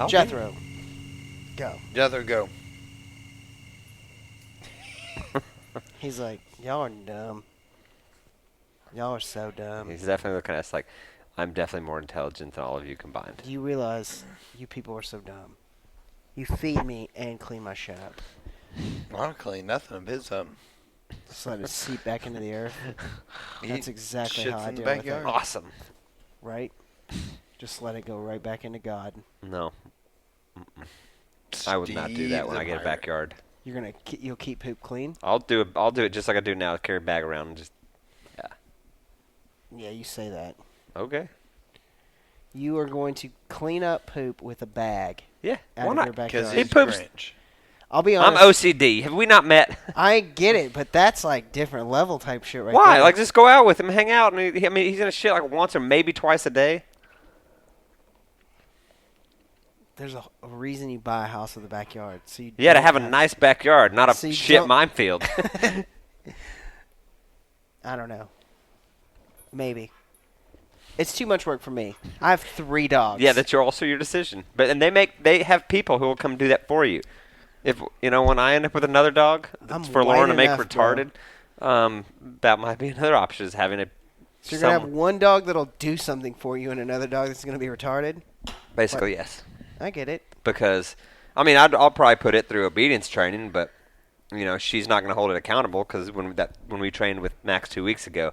Jethro, go. Jethro, go. He's like, y'all are dumb. Y'all are so dumb. He's definitely looking at us like, I'm definitely more intelligent than all of you combined. Do you realize you people are so dumb? You feed me and clean my shit up. I don't clean nothing of his up. Just let it seep back into the earth. That's exactly shits how I in the deal with backyard. it. Awesome. Right? Just let it go right back into God. No. Mm-mm. I would not do that when I get a backyard. You'll keep poop clean? I'll do it just like I do now. Carry a bag around and just, yeah. Yeah, you say that. Okay. You are going to clean up poop with a bag. Yeah. Out Why of not? your backyard. Because He he's poops- Grinch. I'll be I'm honest. OCD. Have we not met? I get it, but that's like different level type shit right Why? there. Like, just go out with him, hang out, and he's gonna shit like once or maybe twice a day. There's a reason you buy a house with a backyard. So you Yeah, to don't have a nice backyard, not a So you shit don't- minefield. I don't know. Maybe. It's too much work for me. I have 3 dogs. Yeah, that's also your decision. But and they have people who will come do that for you. If when I end up with another dog I'm for Lauren to white make enough, bro. retarded, that might be another option. Is having a So you're going to have one dog that'll do something for you and another dog that's going to be retarded? basically yes. I get it. Because I mean I'll probably put it through obedience training, but she's not going to hold it accountable because when we trained with Max 2 weeks ago,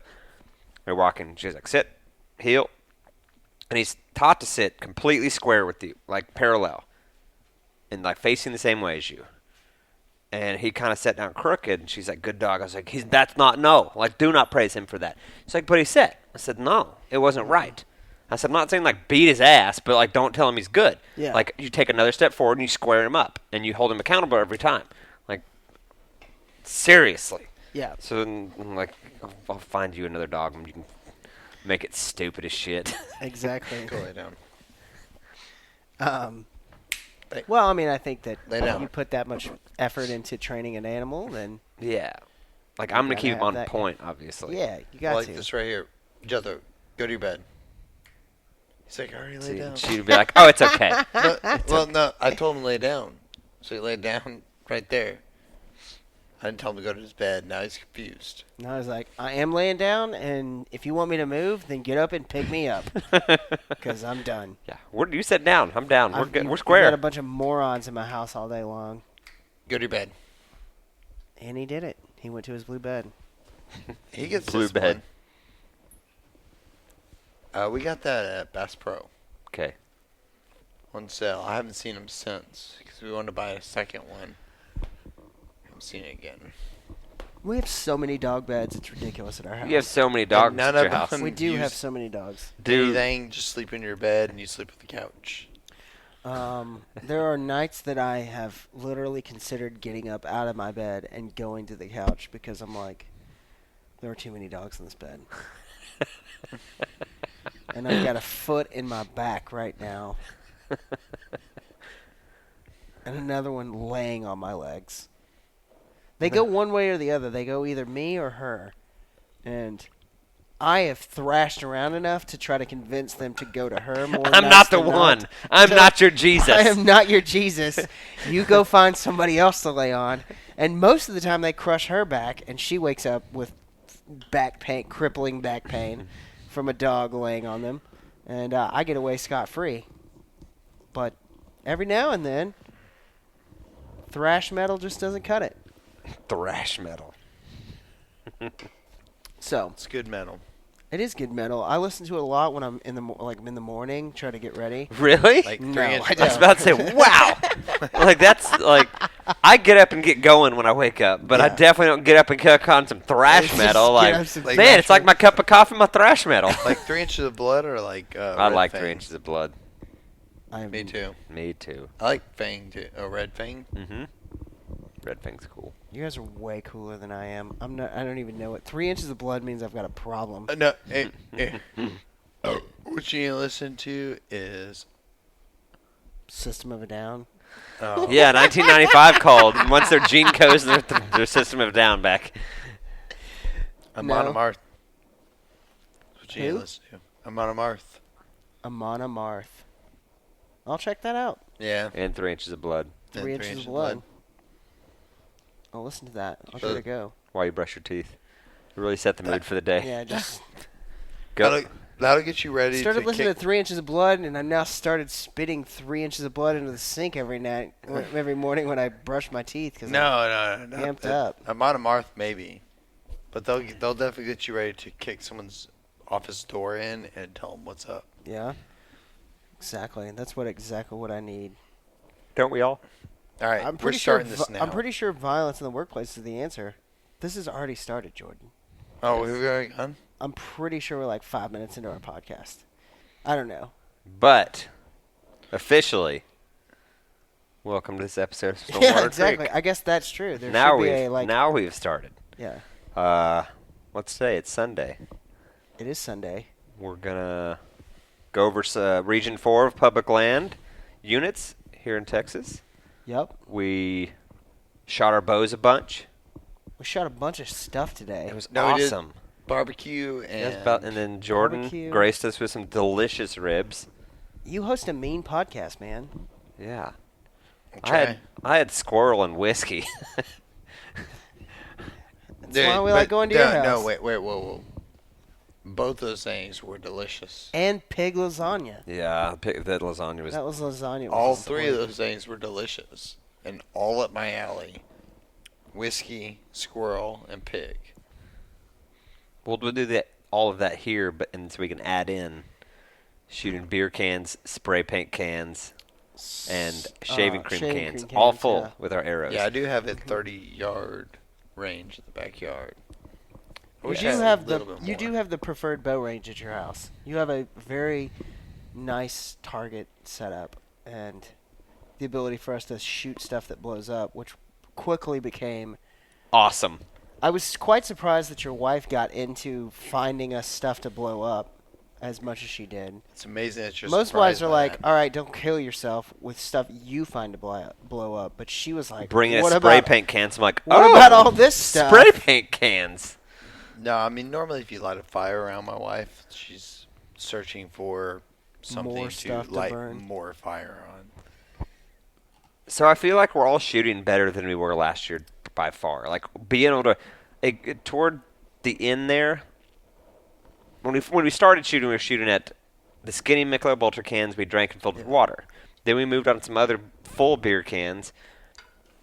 we're walking. She's like sit, heel, and he's taught to sit completely square with you, like parallel. And like facing the same way as you. And he kind of sat down crooked, and she's like, good dog. I was like, like, do not praise him for that. She's like, but he said. I said, no, it wasn't right. I said, I'm not saying like beat his ass, but like don't tell him he's good. Yeah. Like you take another step forward and you square him up, and you hold him accountable every time. Like, seriously. Yeah. So then, like, I'll find you another dog, and you can make it stupid as shit. Exactly. Go lay down. Well, I mean, I think that Lay down. you put that much effort into training an animal, then Yeah. Like, I'm going to gotta keep him have on that- point, obviously. yeah, you got Like to. this right here. Jethro, go to your bed. He's like, I already laid down. She'd be like, oh, it's okay. No, I told him to lay down. So he laid down right there. I didn't tell him to go to his bed. Now he's confused. And I was like, I am laying down, and if you want me to move, then get up and pick me up, because I'm done. Yeah. You sit down. I'm down. We're good. We've We're got square. a bunch of morons in my house all day long. Go to your bed. And he did it. He went to his blue bed. He gets Blue this bed. one. We got that at Bass Pro Okay. on sale. I haven't seen him since because we wanted to buy a second one. Haven't seen it again. We have so many dog beds, it's ridiculous at our house. You have so many dogs none at your of house. them- We do use- have so many dogs. Dude, Anything, just sleep in your bed and you sleep with the couch. There are nights that I have literally considered getting up out of my bed and going to the couch because I'm like, there are too many dogs in this bed. And I've got a foot in my back right now. And another one laying on my legs. They go one way or the other. They go either me or her. And I have thrashed around enough to try to convince them to go to her more. I'm not the one. I'm not your Jesus. I am not your Jesus. You go find somebody else to lay on. And most of the time they crush her back, and she wakes up with back pain, crippling back pain from a dog laying on them. And I get away scot-free. But every now and then, thrash metal just doesn't cut it. Thrash metal. So It's good metal. it is good metal. I listen to it a lot when I'm in the in the morning, try to get ready. Really? Like No, 3 I inches. I was about to say, wow. Like, that's like, I get up and get going when I wake up, but I Yeah. definitely don't get up and cook on some thrash It's metal. just get Like, up some Like man, thrash it's like metal. my cup of coffee, my thrash metal. Like 3 inches of blood or like I red like fang? 3 inches of blood. Me too. Me too. I like fang too. Oh, red fang. Mm-hmm. Red Fang's cool. You guys are way cooler than I am. I'm not. I don't even know it. 3 inches of blood means I've got a problem. No. What you need to listen to is. System of a Down. Oh, Yeah, 1995 called. Once their gene codes, their System of a Down back. Amon No. Amarth. That's what you need Who? to listen to. Amon Amarth. Amon Amarth. I'll check that out. Yeah. And 3 inches of blood. And 3 inches of blood. Oh, listen to that. I'll give it a go. While you brush your teeth. It really set the mood for the day. Yeah, just Go. That'll get you ready started to listening kick. to 3 inches of blood, and I now started spitting 3 inches of blood into the sink every morning when I brush my teeth. Cause No. I'm amped up. A monomarth, maybe. But they'll definitely get you ready to kick someone's office door in and tell them what's up. Yeah. Exactly. That's exactly what I need. Don't we all? All right, I'm we're pretty sure. starting this now. I'm pretty sure violence in the workplace is the answer. This has already started, Jordan. Oh, we've already gone? I'm pretty sure we're like 5 minutes into our podcast. I don't know. But officially, welcome to this episode of Stormwater Yeah, exactly. Creek. I guess that's true. There Now should be now we've started. Yeah. What's today? It's Sunday. It is Sunday. We're gonna go over Region 4 of public land units here in Texas. Yep. We shot our bows a bunch. We shot a bunch of stuff today. It was No, we did. awesome. Barbecue and And then Jordan Barbecue. graced us with some delicious ribs. You host a mean podcast, man. Yeah. try. I had squirrel and whiskey. That's why we like going to your house. No, wait, whoa. Both those things were delicious. And pig lasagna. Yeah, that lasagna was. That was lasagna. All three of those things were delicious and all up my alley. Whiskey, squirrel, and pig. We'll do all of that here, and so we can add in shooting beer cans, spray paint cans, and shaving cream cans, all full yeah. with our arrows. Yeah, I do have a 30-yard range in the backyard. You do have the preferred bow range at your house. You have a very nice target set up and the ability for us to shoot stuff that blows up, which quickly became Awesome. I was quite surprised that your wife got into finding us stuff to blow up as much as she did. It's amazing that you're Most wives surprised are by like, that. all right, don't kill yourself with stuff you find to blow up. But she was like, Bringing what us spray about, paint cans. I'm like, what about all this stuff? Spray paint cans. No, I mean, normally if you light a fire around my wife, she's searching for something More to stuff to light burn. more fire on. So I feel like we're all shooting better than we were last year by far. Like being able to, toward the end there, when we started shooting, we were shooting at the skinny Michelob Ultra cans we drank and filled with water. Then we moved on to some other full beer cans,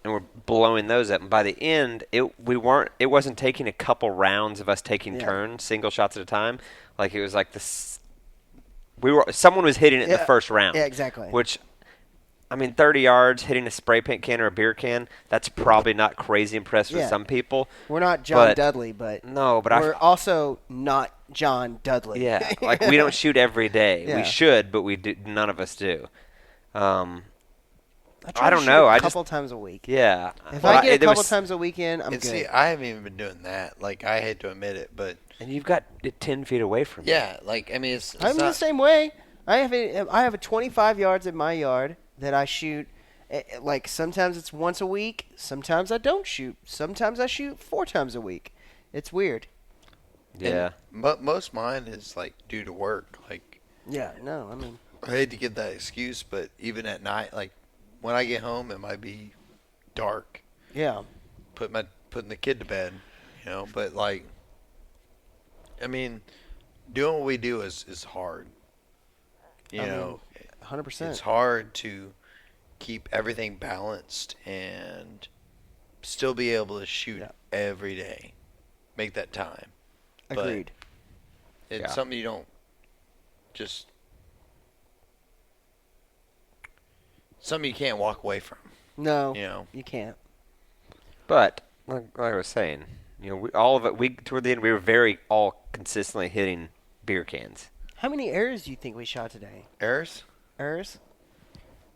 and we're blowing those up. And by the end, it wasn't taking a couple rounds of us taking turns, single shots at a time. Like it was like this. Someone was hitting it in the first round. Yeah, exactly. Which, I mean, 30 yards hitting a spray paint can or a beer can, that's probably not crazy impressive for some people. We're not John but- Dudley, but No, but we're also not John Dudley. yeah, like we don't shoot every day. Yeah. We should, but we do. None of us do. I don't shoot know. A couple times a week. Yeah. If Well, I get a there couple was- times a weekend, I'm And good. see, I haven't even been doing that. Like, I hate to admit it, but And you've got it 10 feet away from you. yeah, like, I mean, it's I'm the not, same way. I have a 25 yards in my yard that I shoot. Like sometimes it's once a week. Sometimes I don't shoot. Sometimes I shoot 4 times a week. It's weird. Yeah. But most mine is like due to work. Like, Yeah. No. I mean. I hate to give that excuse, but even at night, like when I get home, it might be dark. Yeah. Putting the kid to bed, you know. But like, I mean, doing what we do is hard. You know, 100%. it's hard to keep everything balanced and still be able to shoot every day. Make that time. But Agreed. it's something you don't just something you can't walk away from. No. You know. You can't. But like I was saying, you know, toward the end we were very all consistently hitting beer cans. How many errors do you think we shot today? Errors? Errors?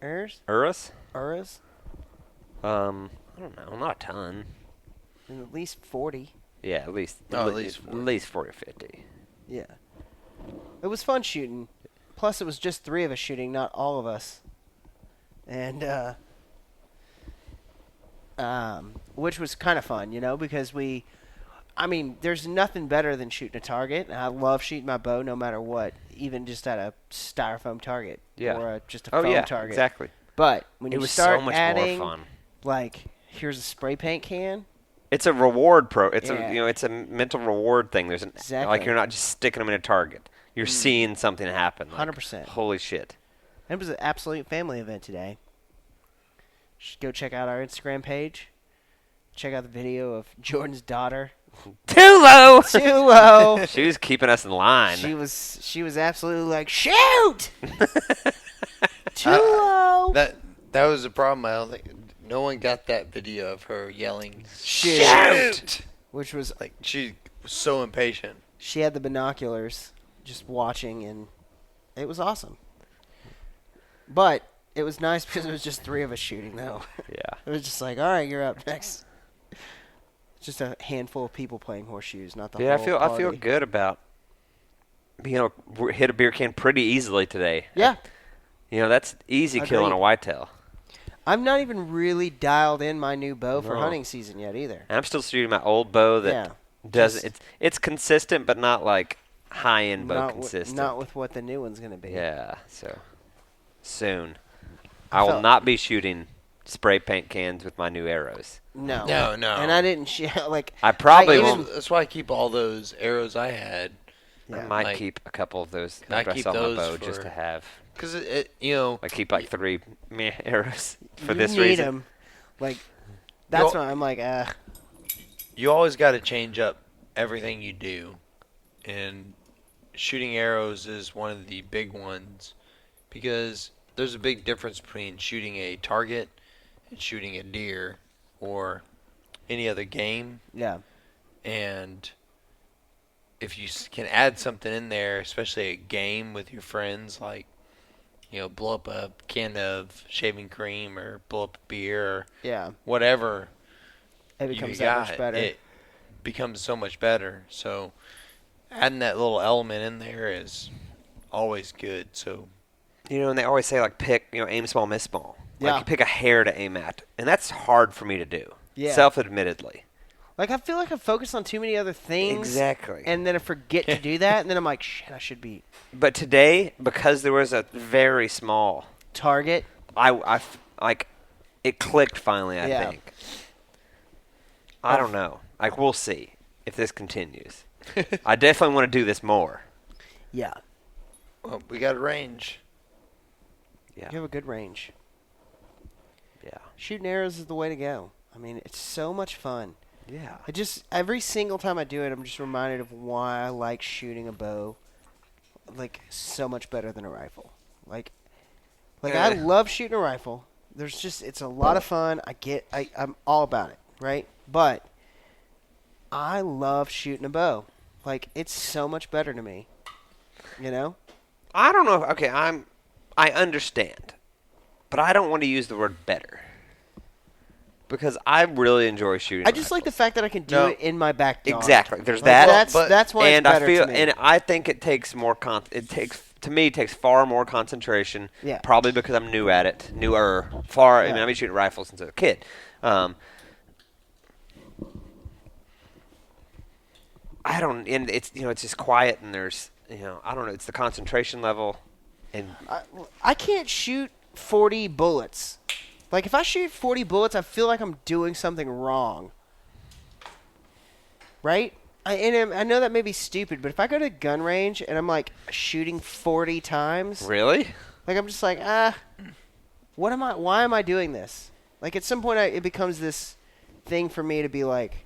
Urus? Errors? I don't know, not a ton. At least 40. Yeah, at least at least 40 or 50. Yeah. It was fun shooting. Plus, it was just 3 of us shooting, not all of us. And, which was kind of fun, you know, because there's nothing better than shooting a target. And I love shooting my bow no matter what, even just at a styrofoam target. Yeah. Or just a foam target. Exactly. But when It you was start so much adding, more fun. like, here's a spray paint can. It's a reward It's Yeah. it's a mental reward thing. There's Exactly. like you're not just sticking them in a target. You're seeing something happen. Like, 100%. Holy shit. It was an absolute family event today. Should go check out our Instagram page. Check out the video of Jordan's daughter. Too low. Too low. She was keeping us in line. She was absolutely like, shoot! Too low. That was the problem. I don't think no one got that video of her yelling, Shoot! "Shoot!" Which was, Like she was so impatient. she had the binoculars just watching, and it was awesome. But it was nice because it was just 3 of us shooting, though. Yeah. It was just like, all right, you're up next. Just a handful of people playing horseshoes, not the Yeah, whole I feel party. good about being able to hit a beer can pretty easily today. Yeah. That's easy killing Agreed. a whitetail. I'm not even really dialed in my new bow for No. hunting season yet either. And I'm still shooting my old bow that Yeah. doesn't. It's consistent, but not like high end bow Not consistent. not with what the new one's going to be. Yeah. So soon, I I will felt- not be shooting spray paint cans with my new arrows. No. No. And I didn't like I probably I will. even- That's why I keep all those arrows I had. I Yeah. might Like, keep a couple of those I after I keep sell my those bow just for- to have. Because it. I keep like 3 meh arrows for you this need reason. 'em. Like that's You'll- why I'm like, You always got to change up everything you do, and shooting arrows is one of the big ones because there's a big difference between shooting a target and shooting a deer or any other game. yeah. And if you can add something in there, especially a game with your friends, like blow up a can of shaving cream or blow up a beer or Yeah. whatever It you becomes that much got, better. it becomes so much better. So adding that little element in there is always good. So And they always say, like, aim small, miss small. Yeah. Like, you pick a hair to aim at. And that's hard for me to do. Yeah. Self-admittedly. Like I feel like I focus on too many other things. Exactly. And then I forget to do that, and then I'm like, shit, I should be But today, because there was a very small, target. like, it clicked finally, I Yeah. think. I don't know. Like, we'll see if this continues. I definitely want to do this more. Yeah. well, we got a range. Yeah. You have a good range. Yeah. Shooting arrows is the way to go. I mean, it's so much fun. Yeah. Every single time I do it, I'm just reminded of why I like shooting a bow, like, so much better than a rifle. Like I love shooting a rifle. It's a lot of fun. I'm all about it, right? But I love shooting a bow. Like, it's so much better to me. You know? I don't know. Okay, I understand. But I don't want to use the word better. Because I really enjoy shooting. I just like the fact that I can do No. it in my backyard. Exactly. There's Like, that. That's why and it's better I feel, to me. and I think it takes more. It takes far more concentration. Yeah. Probably because I'm new at it, far. I Yeah. mean, I've been shooting rifles since I was a kid. I don't, and it's it's just quiet, and there's I don't know. It's the concentration level, and I can't shoot 40 bullets. Like, if I shoot 40 bullets, I feel like I'm doing something wrong. Right? I know that may be stupid, but if I go to a gun range and I'm, like, shooting 40 times, really, like, I'm just like, why am I doing this? Like, at some point, it becomes this thing for me to be like,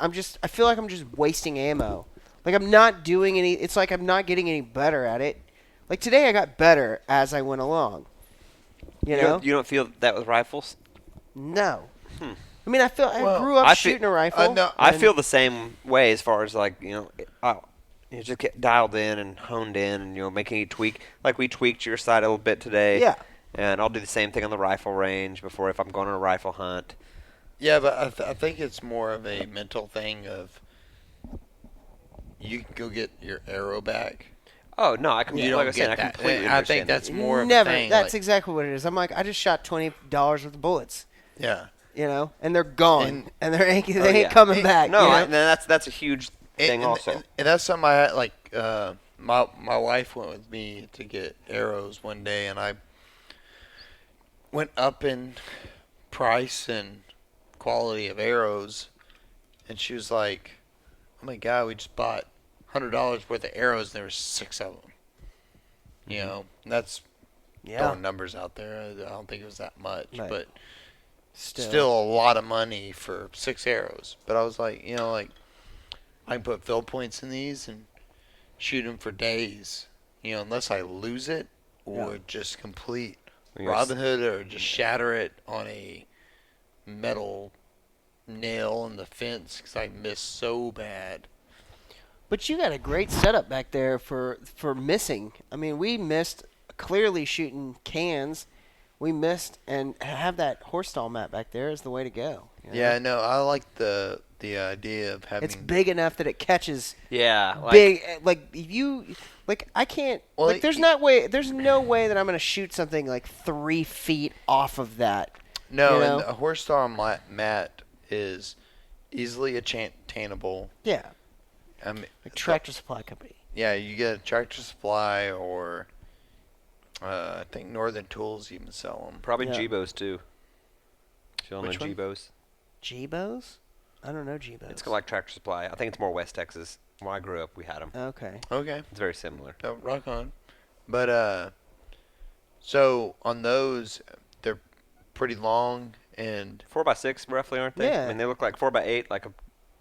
I feel like I'm just wasting ammo. Like, I'm not doing it's like I'm not getting any better at it. Like, today I got better as I went along. You know? you don't feel that with rifles. No. I mean, I Well, grew up I feel- shooting a rifle. no, I and- feel the same way as far as like you just get dialed in and honed in and making a tweak. Like we tweaked your side a little bit today. Yeah. And I'll do the same thing on the rifle range before if I'm going on a rifle hunt. Yeah, but I think it's more of a mental thing of you can go get your arrow back. Oh no, I You like I don't said, get I that. completely I understand. think that's more of Never. a thing. That's like, exactly what it is. I'm like, I just shot $20 worth of bullets. yeah. And they're gone, and they ain't yeah. coming back. No, you know? and that's a huge thing also. And that's something I had, like, my wife went with me to get arrows one day, and went up in price and quality of arrows, and she was like, "Oh my God, we just bought $100 worth of arrows, and there were 6 of them." You know, and that's throwing numbers out there. I don't think it was that much, Right. but still a lot of money for 6 arrows. But I was like, like I can put fill points in these and shoot them for days. Unless I lose it or just complete Robin Hood or just shatter it on a metal nail in the fence because I missed so bad. But you got a great setup back there for missing. I mean, we missed clearly shooting cans. We missed, and have that horse stall mat back there is the way to go. Yeah, no, I like the idea of having. It's big enough that it catches. Yeah, big. I can't. Well, there's no way that I'm gonna shoot something like 3 feet off of that. No, and a horse stall mat is easily attainable. Yeah. I mean, Like Tractor Supply Company. Yeah, you get a Tractor Supply or I think Northern Tools even sell them. Probably Yeah. G-Bows too. You don't know Which one? G-Bows? G-Bows? I don't know G-Bows. It's like Tractor Supply. I think it's more West Texas. When I grew up, we had them. Okay. Okay. It's very similar. Oh, rock on. But so on those, they're pretty long and 4x6 roughly, aren't they? Yeah. I mean, they look like 4x8, like a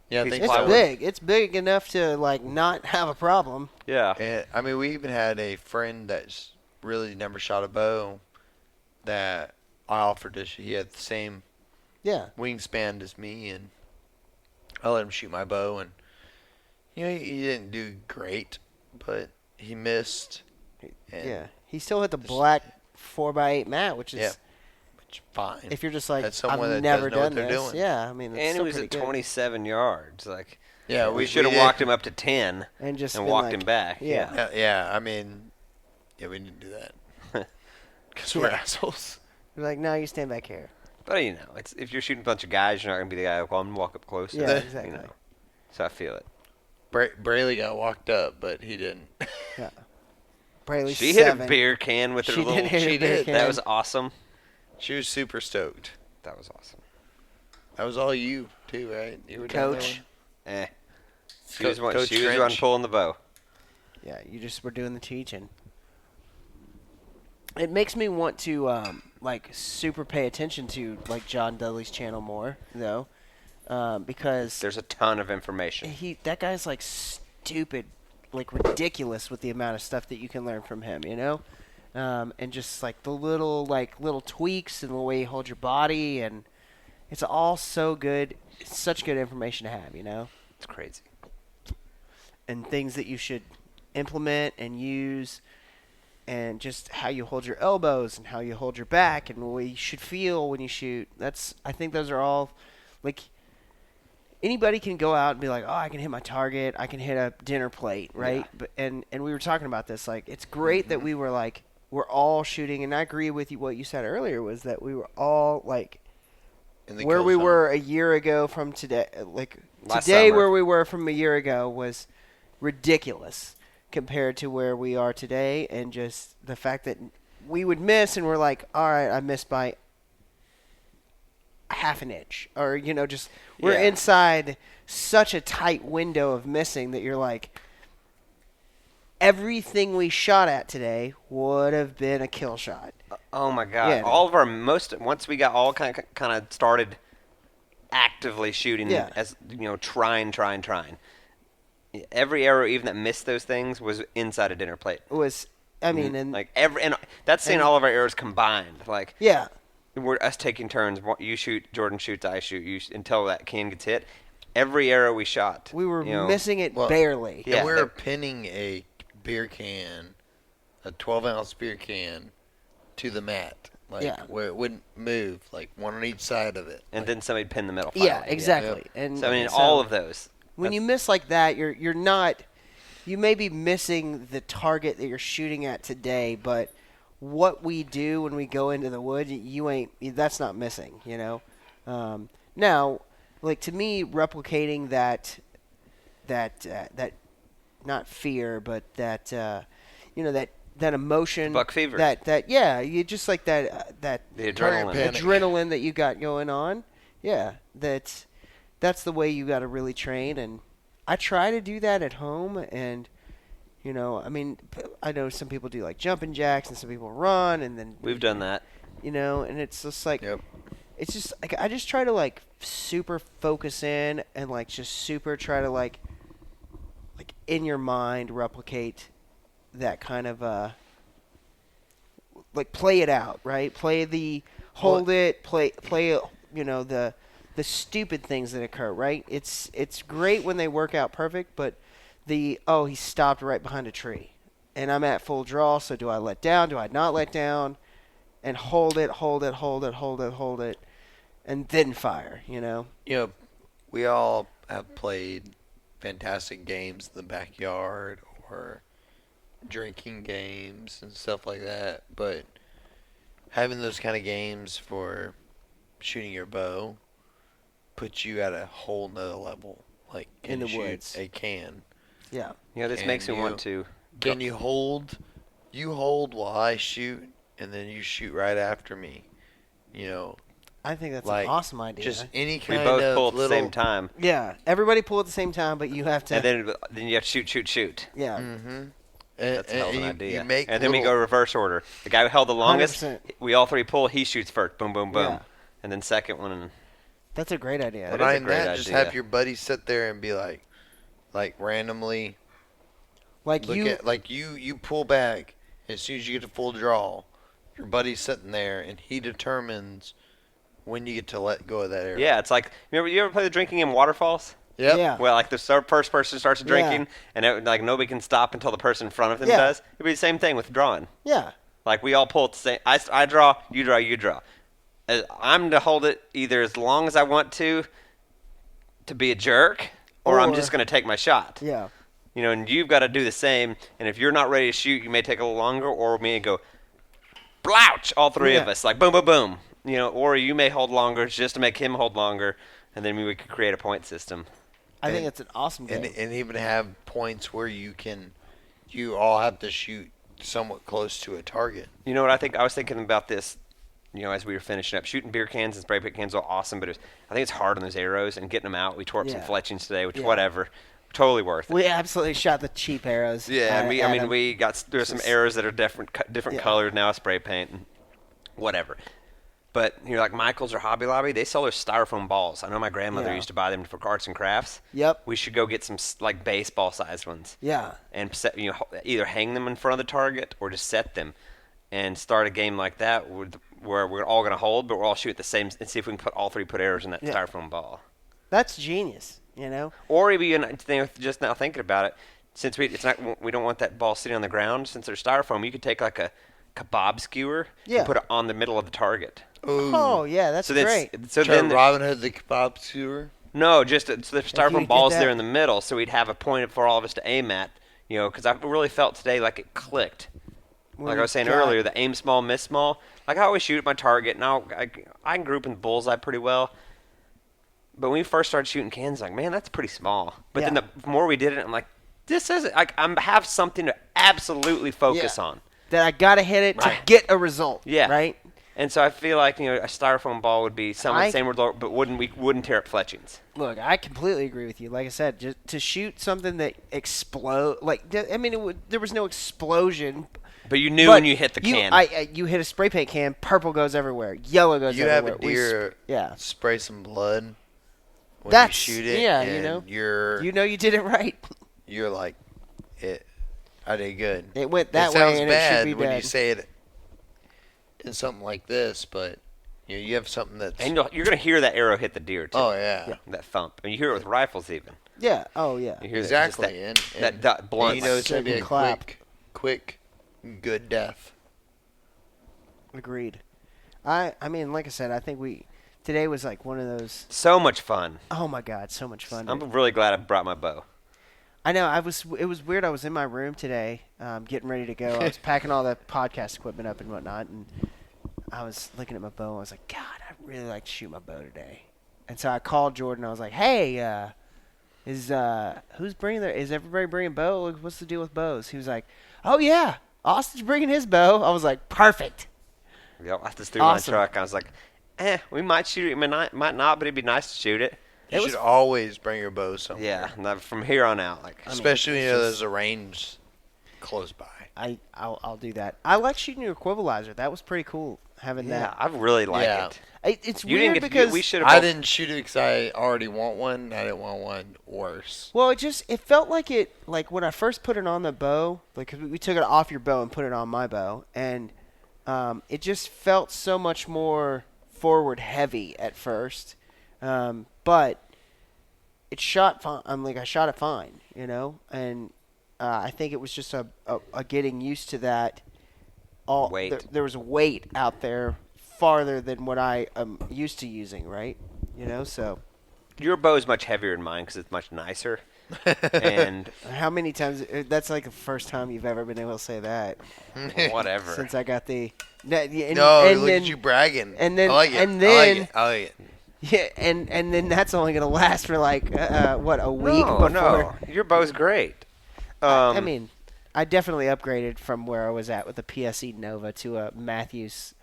yeah, I piece think of It's plywood. big. It's big enough to not have a problem. yeah. And, I mean, we even had a friend that's really never shot a bow that I offered to. He had the same Yeah. wingspan as me, and I let him shoot my bow, and he didn't do great, but he missed. And Yeah. He still hit the black 4x8 mat, which is Yeah. Which fine. if you're just like That's someone I've that never does know what done they're this. doing. Yeah, I mean, it's And it still was pretty at good. 27 yards. Like, Yeah, we should have did. walked him up to 10 and just and been walked like, him back. Yeah. Yeah, I mean, yeah, we didn't do that because we're Yeah. assholes. You're like, no, you stand back here. But, it's if you're shooting a bunch of guys, you're not going to be the guy who I'm walk up close. Yeah, The- exactly. So I feel it. Braley got walked up, but he didn't. Yeah. Braley She 7. hit a beer can with her She little. did hit a she beer did. can. That was awesome. She was super stoked. That was awesome. That was all you too, right? You were down Coach. Eh. She Co- was one. Coach She was the one Grinch. pulling the bow. Yeah, you just were doing the teaching. It makes me want to super pay attention to John Dudley's channel more though, because There's a ton of information. that guy's stupid, ridiculous with the amount of stuff that you can learn from him, and just the little tweaks and the way you hold your body, and it's all so good. It's such good information to have, It's crazy. and things that you should implement and use, and just how you hold your elbows and how you hold your back and what you should feel when you shoot. I think those are all anybody can go out and be like, oh, I can hit my target, I can hit a dinner plate, right? Yeah. But and we were talking about this, it's great that we were we're all shooting, and I agree with you. What you said earlier was that we were all in the where kill we zone. were a year ago from today. Last Today summer. where we were from a year ago was ridiculous compared to where we are today, and just the fact that we would miss and we're like, all right, I missed by half an inch, or just we're Yeah. inside such a tight window of missing that you're like, everything we shot at today would have been a kill shot. Oh my God! Yeah. All of our once we got all kind of started actively shooting, Yeah. as trying. Every arrow, even that missed those things, was inside a dinner plate. It was, I mean, and and that's saying and- all of our arrows combined. yeah, We're us taking turns. You shoot, Jordan shoots, I shoot. Until that can gets hit. Every arrow we shot, we were you know, missing it well, barely. Yeah, and we were that- pinning a beer can, a 12-ounce beer can, to the mat, Yeah. where it wouldn't move, one on each side of it. and then somebody pinned the metal. Yeah, file. exactly. And So I mean, so all of those. when you That's- miss like that, you're not. You may be missing the target that you're shooting at today, but what we do when we go into the wood, you ain't. That's not missing. Now, to me, replicating that not fear, but that that emotion, Buck fever. That you just like that The Panic. adrenaline that you got going on. Yeah, that's the way you got to really train, and I try to do that at home. And you know, I mean, I know some people do like jumping jacks, and some people run, and then We've done that. you know, and it's just like Yep. it's just like I just try to like super focus in and like just super try to like in your mind replicate that kind of like play it out, right? Play the hold it, play you know the stupid things that occur, right? It's great when they work out perfect, but he stopped right behind a tree. And I'm at full draw, so do I let down? Do I not let down? And hold it, and then fire, you know? You know, we all have played fantastic games in the backyard or drinking games and stuff like that, but having those kind of games for shooting your bow puts you at a whole nother level. Like, In the shoot woods. a can. Yeah. You know, this And makes me you- want to. Can you hold while I shoot, and then you shoot right after me? You know, I think that's like, an awesome idea. just any We kind both of pull at the little same time, yeah, everybody pull at the same time, but you have to. and then you have to shoot. yeah. Mm-hmm. That's an you, idea. You make And then we go little- reverse order. The guy who held the longest, 100%. we all three pull. He shoots first. Boom, boom, boom. Yeah. And then second one. And That's a great idea. That is But a behind great that, just idea. have your buddy sit there and be like randomly Like look you, at you pull back as soon as you get to full draw. Your buddy's sitting there and he determines when you get to let go of that arrow. yeah, it's like you ever play the drinking game Waterfalls? Yep. yeah, Well, like the first person starts drinking, and like nobody can stop until the person in front of them Yeah. does. It'd be the same thing with drawing. yeah, Like we all pull at the same. I draw, you draw, you draw. I'm to hold it either as long as I want to be a jerk, or I'm Or- just going to take my shot. yeah. You know, and you've got to do the same. And if you're not ready to shoot, you may take a little longer, or me go, blouch, all three of Yeah. us, like boom, boom, boom. You know, or you may hold longer just to make him hold longer, and then we could create a point system. I think And- it's an awesome game. And even have points where you all have to shoot somewhat close to a target. You know what I think? I was thinking about this, you know, as we were finishing up. Shooting beer cans and spray paint cans are awesome, but I think it's hard on those arrows and getting them out. We tore up some Yeah. fletchings today, which Yeah. whatever. Totally worth it. We absolutely shot the cheap arrows. Yeah, at I mean, him. we got there's some Just- arrows that are different Yeah. colored now, spray paint, and whatever. But you know, like Michael's or Hobby Lobby, they sell those styrofoam balls. I know my grandmother Yeah. used to buy them for arts and crafts. Yep. We should go get some like baseball-sized ones Yeah. and set, you know, either hang them in front of the target or just set them and start a game like that where we're all going to hold, but we're all shoot at the same and see if we can put arrows in that Yeah. styrofoam ball. That's genius. You know. Or even just now thinking about it, since we don't want that ball sitting on the ground. Since they're styrofoam, you could take like a kebab skewer Yeah. and put it on the middle of the target. Ooh. Oh yeah, that's So great. So Try then Robin Hood the kebab sewer. no, just so the you styrofoam did balls that- there in the middle, so we'd have a point for all of us to aim at. You know, because I really felt today like it clicked. When Like I you was saying got- earlier, the aim small, miss small. Like I always shoot at my target, and I can group in bullseye pretty well. But when we first started shooting cans, like, man, that's pretty small. But then Yeah. the more we did it, I'm like, this isn't like I have something to absolutely focus Yeah. on. that I gotta hit it to Right. get a result. Yeah. Right. And so I feel like, you know, a styrofoam ball would be some of I- the same result, but wouldn't tear up fletchings. Look, I completely agree with you. Like I said, just to shoot something that explode, I mean, there was no explosion. But you knew but when you hit the can. you hit a spray paint can, purple goes everywhere, yellow goes You have everywhere. a deer yeah, spray some blood when That's- you shoot it. yeah, you and know. You're you did it right. you're like it. I did good. It went that it sounds way, and bad it should be when bad. you say it in something like this, but you have something that's. and you're going to hear that arrow hit the deer, too. Oh yeah. That thump. And you hear it with rifles, even. Yeah. Oh yeah. You hear that- just Exactly, that blunt. You know, it's gonna be a Second clap. quick, good death. Agreed. I mean, like I said, I think today was like one of those. So much fun. Oh my God, so much fun. I'm really glad I brought my bow. I know. It was weird. I was in my room today, getting ready to go. I was packing all the podcast equipment up and whatnot, and I was looking at my bow. And I was like, God, I really like to shoot my bow today. And so I called Jordan. I was like, Hey, is everybody bringing bow? What's the deal with bows? He was like, Oh yeah, Austin's bringing his bow. I was like, perfect. Yep, I just threw Awesome. my truck. I was like, we might shoot it. Might not, but it'd be nice to shoot it. You should always bring your bow somewhere. Yeah, and from here on out, like Especially when there's a range close by. I'll do that. I like shooting your equalizer. That was pretty cool having yeah, that. I really like Yeah. it. It's You weird didn't get because we should have. I didn't shoot it because I already want one. I didn't want one worse. well, it felt like when I first put it on the bow, like 'cause we took it off your bow and put it on my bow, and it just felt so much more forward heavy at first, but it shot fine. I shot it fine, and I think it was just a getting used to that. Weight. There was a weight out there farther than what I am used to using, right? So Your bow is much heavier than mine because it's much nicer. And how many times? That's like the first time you've ever been able to say that whatever. since I got the. Look at you bragging. And then, I like it. and then, I like it. yeah, and then that's only gonna last for like a week no, before. no, your bow's great. I mean, I definitely upgraded from where I was at with the PSE Nova to a Matthews,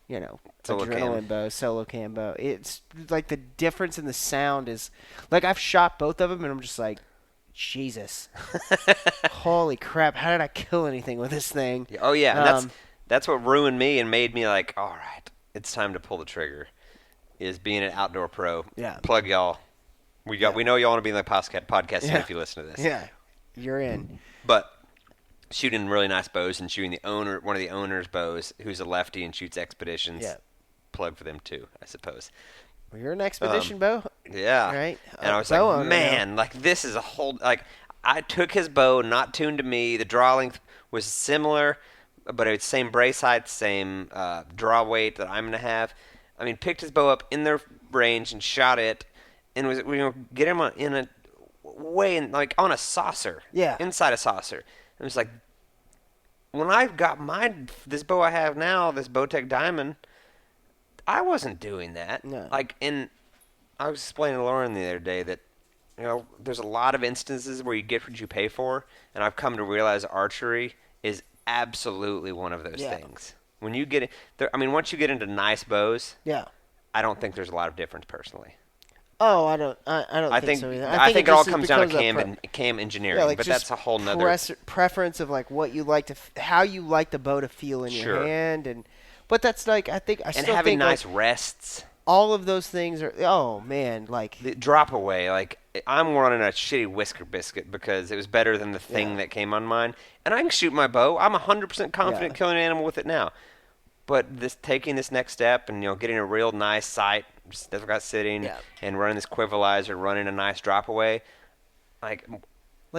Solo adrenaline cam. bow, solo cam bow. It's like the difference in the sound is like I've shot both of them and I'm just like, Jesus, holy crap! How did I kill anything with this thing? Oh yeah, and that's what ruined me and made me like, all right, it's time to pull the trigger. Is being an outdoor pro. Yeah. Plug y'all. We know y'all want to be in the podcast soon if you listen to this. Yeah, you're in. But shooting really nice bows and shooting one of the owner's bows, who's a lefty and shoots expeditions. Yeah. Plug for them too, I suppose. Well, you're an expedition bow. Yeah. Right. And I was Bow like, owner man, like this is a whole I took his bow, not tuned to me. The draw length was similar, but it's same brace height, same draw weight that I'm gonna have. I mean, picked his bow up in their range and shot it, and get him in a way on a saucer. Yeah. Inside a saucer. It was like when I got this bow I have now, this Bowtech Diamond, I wasn't doing that. No. And I was explaining to Lauren the other day that, there's a lot of instances where you get what you pay for, and I've come to realize archery is absolutely one of those things. When you get once you get into nice bows, Yeah. I don't think there's a lot of difference personally. Oh, I don't think so either. I think it all just is comes down to because of cam engineering, yeah, like but just that's a whole nother. preference of like what you like how you like the bow to feel in Sure. your hand, but that's like I And still having think nice like, rests. all of those things are like The drop away, I'm running a shitty Whisker Biscuit because it was better than the thing that came on mine, and I can shoot my bow. I'm 100% confident killing an animal with it now. But taking this next step and getting a real nice sight, just that's got sitting, and running this quivalizer, running a nice drop away, like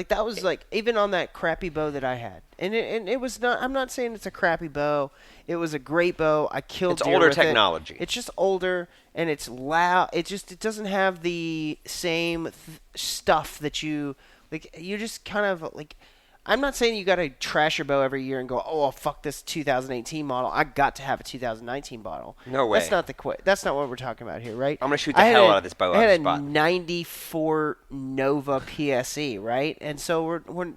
that was like even on that crappy bow that I had, and it was not. I'm not saying it's a crappy bow. It was a great bow. I killed. It's deer older with technology. It's just older and it's loud. It doesn't have the same stuff that you like. You just kind of like. I'm not saying you got to trash your bow every year and go, oh fuck this 2018 model. I got to have a 2019 model. No way. That's not That's not what we're talking about here, right? I'm gonna shoot the hell out of this bow I out had of a the spot. 94 Nova PSE, right? And so we're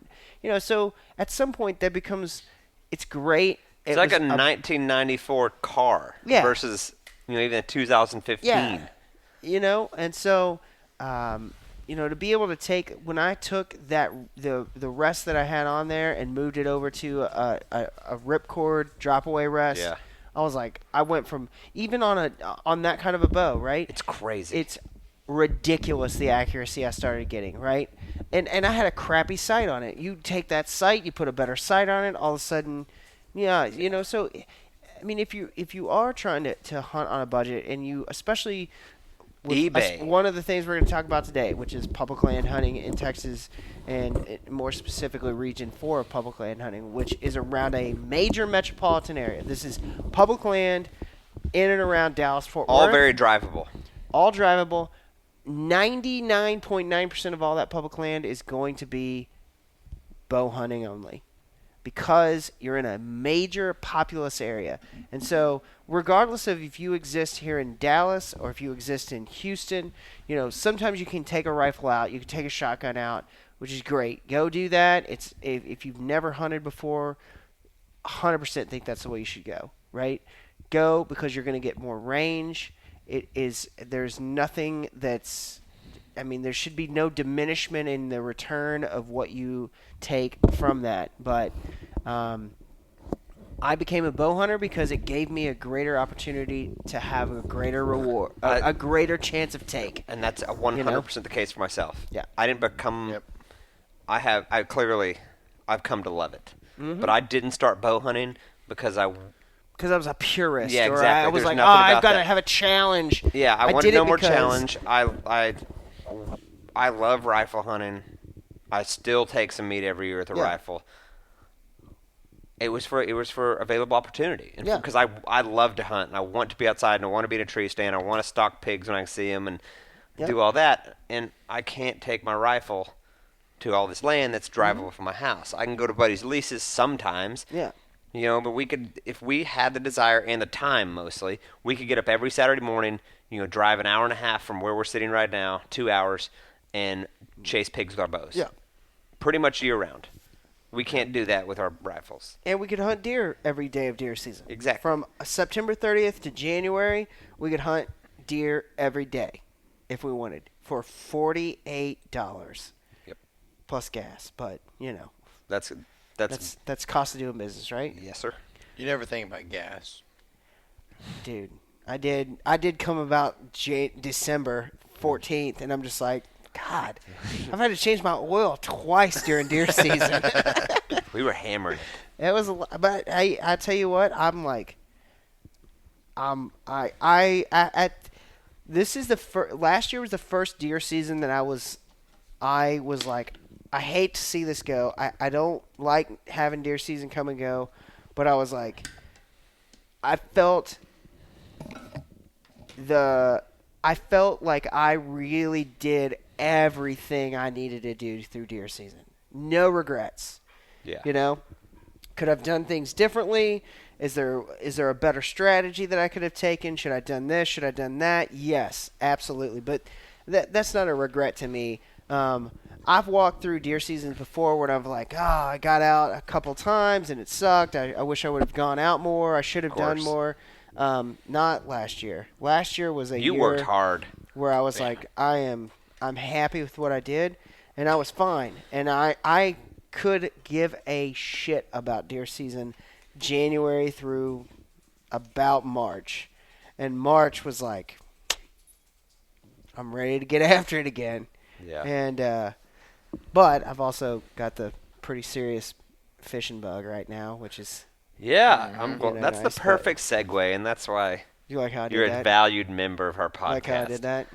so at some point that becomes it's great. It's like a 1994 car versus even a 2015. Yeah. And so to be able to take when I took that the rest that I had on there and moved it over to a ripcord drop away rest. Yeah. I was like, I went from even on that kind of a bow, right? It's crazy. It's ridiculous the accuracy I started getting, right? And I had a crappy sight on it. You take that sight, you put a better sight on it, all of a sudden, so I mean if you are trying to hunt on a budget and you especially with eBay. One of the things we're going to talk about today, which is public land hunting in Texas and more specifically Region 4 of public land hunting, which is around a major metropolitan area. This is public land in and around Dallas-Fort Worth. All very drivable. All drivable. 99.9% of all that public land is going to be bow hunting only because you're in a major populous area. And so regardless of if you exist here in Dallas or if you exist in Houston, sometimes you can take a rifle out, you can take a shotgun out, which is great. Go do that. It's if you've never hunted before, 100% think that's the way you should go, right? Go because you're going to get more range. There's nothing that's, I mean, there should be no diminishment in the return of what you take from that. But I became a bow hunter because it gave me a greater opportunity to have a greater reward, a greater chance of take. And that's 100% the case for myself. Yeah. I didn't become. Yep. I've come to love it. Mm-hmm. But I didn't start bow hunting because I was a purist. Yeah, or exactly. I was There's like, nothing I've about got to that. have a challenge. Yeah, I did wanted it no more because- challenge. I love rifle hunting. I still take some meat every year with a rifle. It was for available opportunity, and because I love to hunt and I want to be outside and I want to be in a tree stand. I want to stalk pigs when I see them and do all that. And I can't take my rifle to all this land that's drivable from my house. I can go to buddies' leases sometimes. Yeah. You know, but we could, if we had the desire and the time mostly, we could get up every Saturday morning, drive an hour and a half from where we're sitting right now, 2 hours, and chase pigs with our bows. Yeah. Pretty much year round. We can't do that with our rifles. And we could hunt deer every day of deer season. Exactly. From September 30th to January, we could hunt deer every day if we wanted for $48. Yep. Plus gas, but That's cost of doing business, right? yes, sir. You never think about gas. Dude, I did come about December 14th, and I'm just like, God, I've had to change my oil twice during deer season. We were hammered. It was a lot, but I tell you what, I'm like, this is last year was the first deer season that I was like, I hate to see this go. I don't like having deer season come and go, but I was like, I felt like I really did everything I needed to do through deer season. No regrets. Yeah. Could I've done things differently? Is there a better strategy that I could have taken? Should I have done this? Should I have done that? Yes, absolutely. But that's not a regret to me. I've walked through deer seasons before where I'm like, I got out a couple times and it sucked. I wish I would have gone out more. I should have done more. Not last year. Last year was a year. You worked hard. Where I was like, I'm happy with what I did, and I was fine. And I could give a shit about deer season January through about March. And March was like, I'm ready to get after it again. Yeah. And but I've also got the pretty serious fishing bug right now, which is Yeah, that's nice, the perfect segue, and that's why you like how I did you're that? a valued member of our podcast. Like how I did that?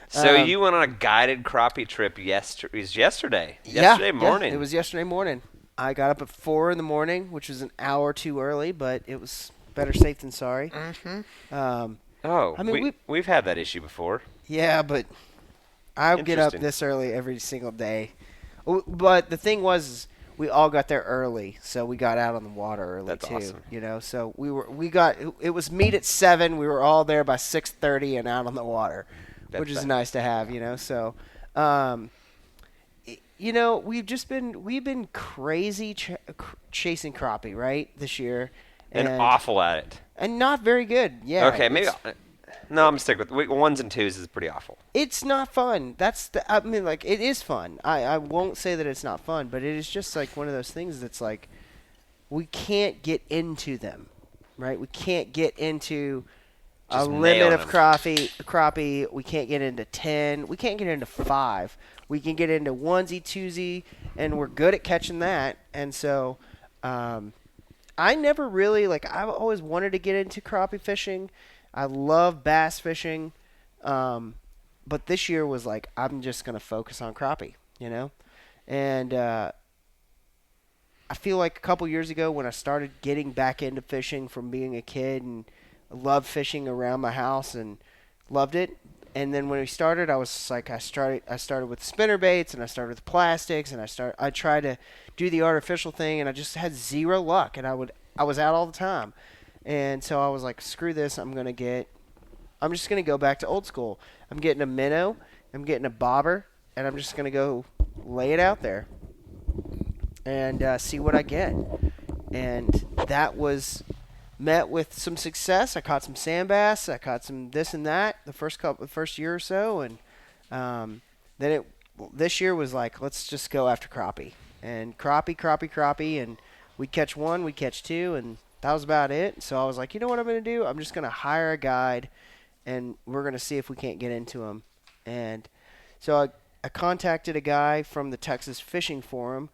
So you went on a guided crappie trip yesterday. Yeah, Yesterday morning. Yeah, it was yesterday morning. I got up at 4 in the morning, which was an hour too early, but it was better safe than sorry. Mm-hmm. I mean, we've had that issue before. Yeah, but I get up Interesting. this early every single day. But the thing was, we all got there early, so we got out on the water early That's too. awesome. So it was meet at 7. We were all there by 6:30 and out on the water, which is nice to have. So, we've been crazy chasing crappie right this year, And awful at it. and not very good. Yeah. Okay, maybe. No, I'm stick with 1s and 2s is pretty awful. It's not fun. It is fun. I won't say that it's not fun, but it is just like one of those things that's like, we can't get into them, right? We can't get into Just a limit nailing of crappie. We can't get into 10. We can't get into 5. We can get into onesie, twosie, and we're good at catching that. And so, I never really, I've always wanted to get into crappie fishing. I love bass fishing, but this year was like, I'm just going to focus on crappie, And I feel like a couple years ago when I started getting back into fishing from being a kid and loved fishing around my house and loved it. And then when we started, I was just like, I started with spinner baits and I started with plastics and I tried to do the artificial thing and I just had zero luck and I was out all the time. And so I was like, screw this, I'm just going to go back to old school. I'm getting a minnow, I'm getting a bobber, and I'm just going to go lay it out there and see what I get. And that was met with some success. I caught some sand bass. I caught some this and that the first year or so, and then this year was like, let's just go after crappie and crappie, and we'd catch one, we'd catch two, and that was about it. So I was like, you know what I'm going to do? I'm just going to hire a guide, and we're going to see if we can't get into them. And so I contacted a guy from the Texas Fishing Forum.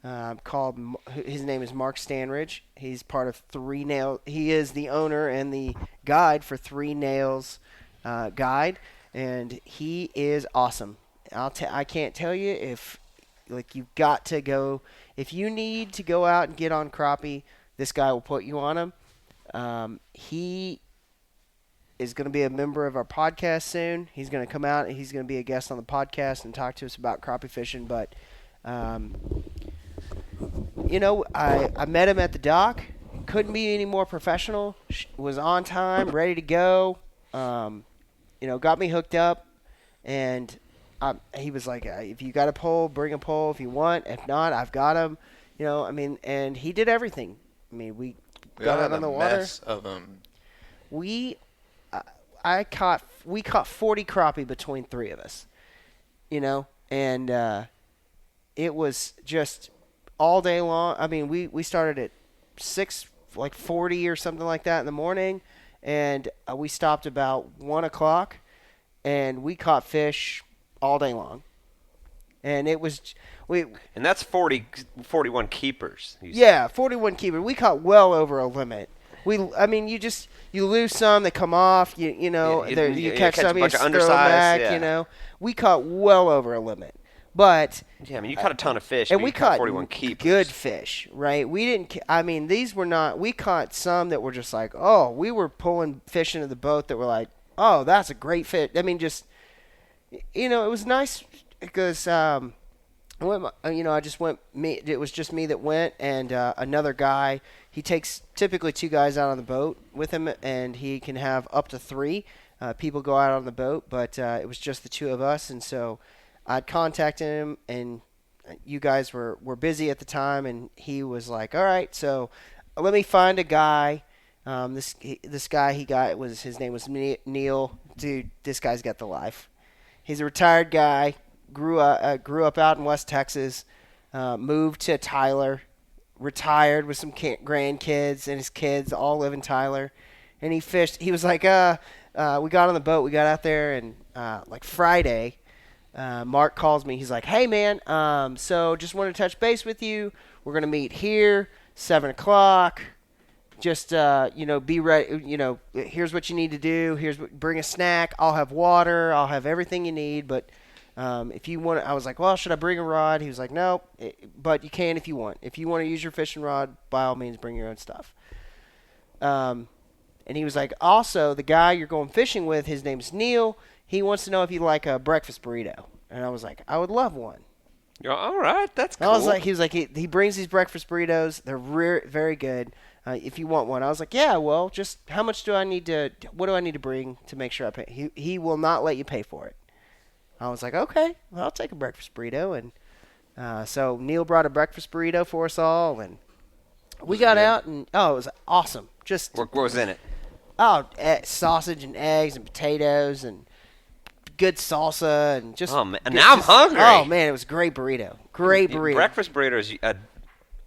His name is Mark Stanridge. He's part of Three Nails. He is the owner and the guide for Three Nails Guide, and he is awesome. I can't tell you if you've got to go. If you need to go out and get on crappie, this guy will put you on him. He is going to be a member of our podcast soon. He's going to come out and he's going to be a guest on the podcast and talk to us about crappie fishing. But I met him at the dock. Couldn't be any more professional. Was on time, ready to go. Got me hooked up, and he was like, "If you got a pole, bring a pole if you want. If not, I've got him." And he did everything. We got out on the water. Mess of them. We caught 40 crappie between three of us. And it was just all day long. We started at 6:40 or something like that in the morning, and we stopped about 1 o'clock, and we caught fish all day long. And it was And that's 41 keepers. 41 keepers. We caught well over a limit. You lose some, they come off. You catch some, you bunch of throw them undersized, back. yeah. We caught well over a limit, but you caught a ton of fish. and but we you caught 41 keepers. good fish, right? We didn't. These were not. We caught some that were just like, oh, we were pulling fish into the boat that were like, oh, that's a great fish. It was nice because I just went. It was just me that went, and another guy. He takes typically two guys out on the boat with him, and he can have up to three people go out on the boat. But it was just the two of us, and so I'd contacted him, and you guys were busy at the time, and he was like, "All right, so let me find a guy." This guy his name was Neil. Dude, this guy's got the life. He's a retired guy. Grew up out in West Texas. Moved to Tyler. Retired with some grandkids, and his kids all live in Tyler. And he fished. He was like, we got on the boat. We got out there, and Friday, Mark calls me. He's like, hey, man, so just wanted to touch base with you. We're going to meet here, 7 o'clock. Just, be ready. Here's what you need to do. Bring a snack. I'll have water. I'll have everything you need. But if you want, I was like, well, should I bring a rod? He was like, no, but you can if you want. If you want to use your fishing rod, by all means, bring your own stuff. And he was like, also, the guy you're going fishing with, his name's Neil. He wants to know if you like a breakfast burrito. And I was like, I would love one. All right, that's cool. I was like, he was like, he brings these breakfast burritos. They're very good. If you want one, I was like, yeah, well, just how much do I need to? What do I need to bring to make sure I pay? He will not let you pay for it. I was like, okay, well, I'll take a breakfast burrito, and so Neil brought a breakfast burrito for us all, and we got out, and it was awesome. Just what was in it? Sausage and eggs and potatoes and good salsa and just. Oh man, now I'm hungry. Oh man, it was a great burrito. Great burrito. Breakfast burrito is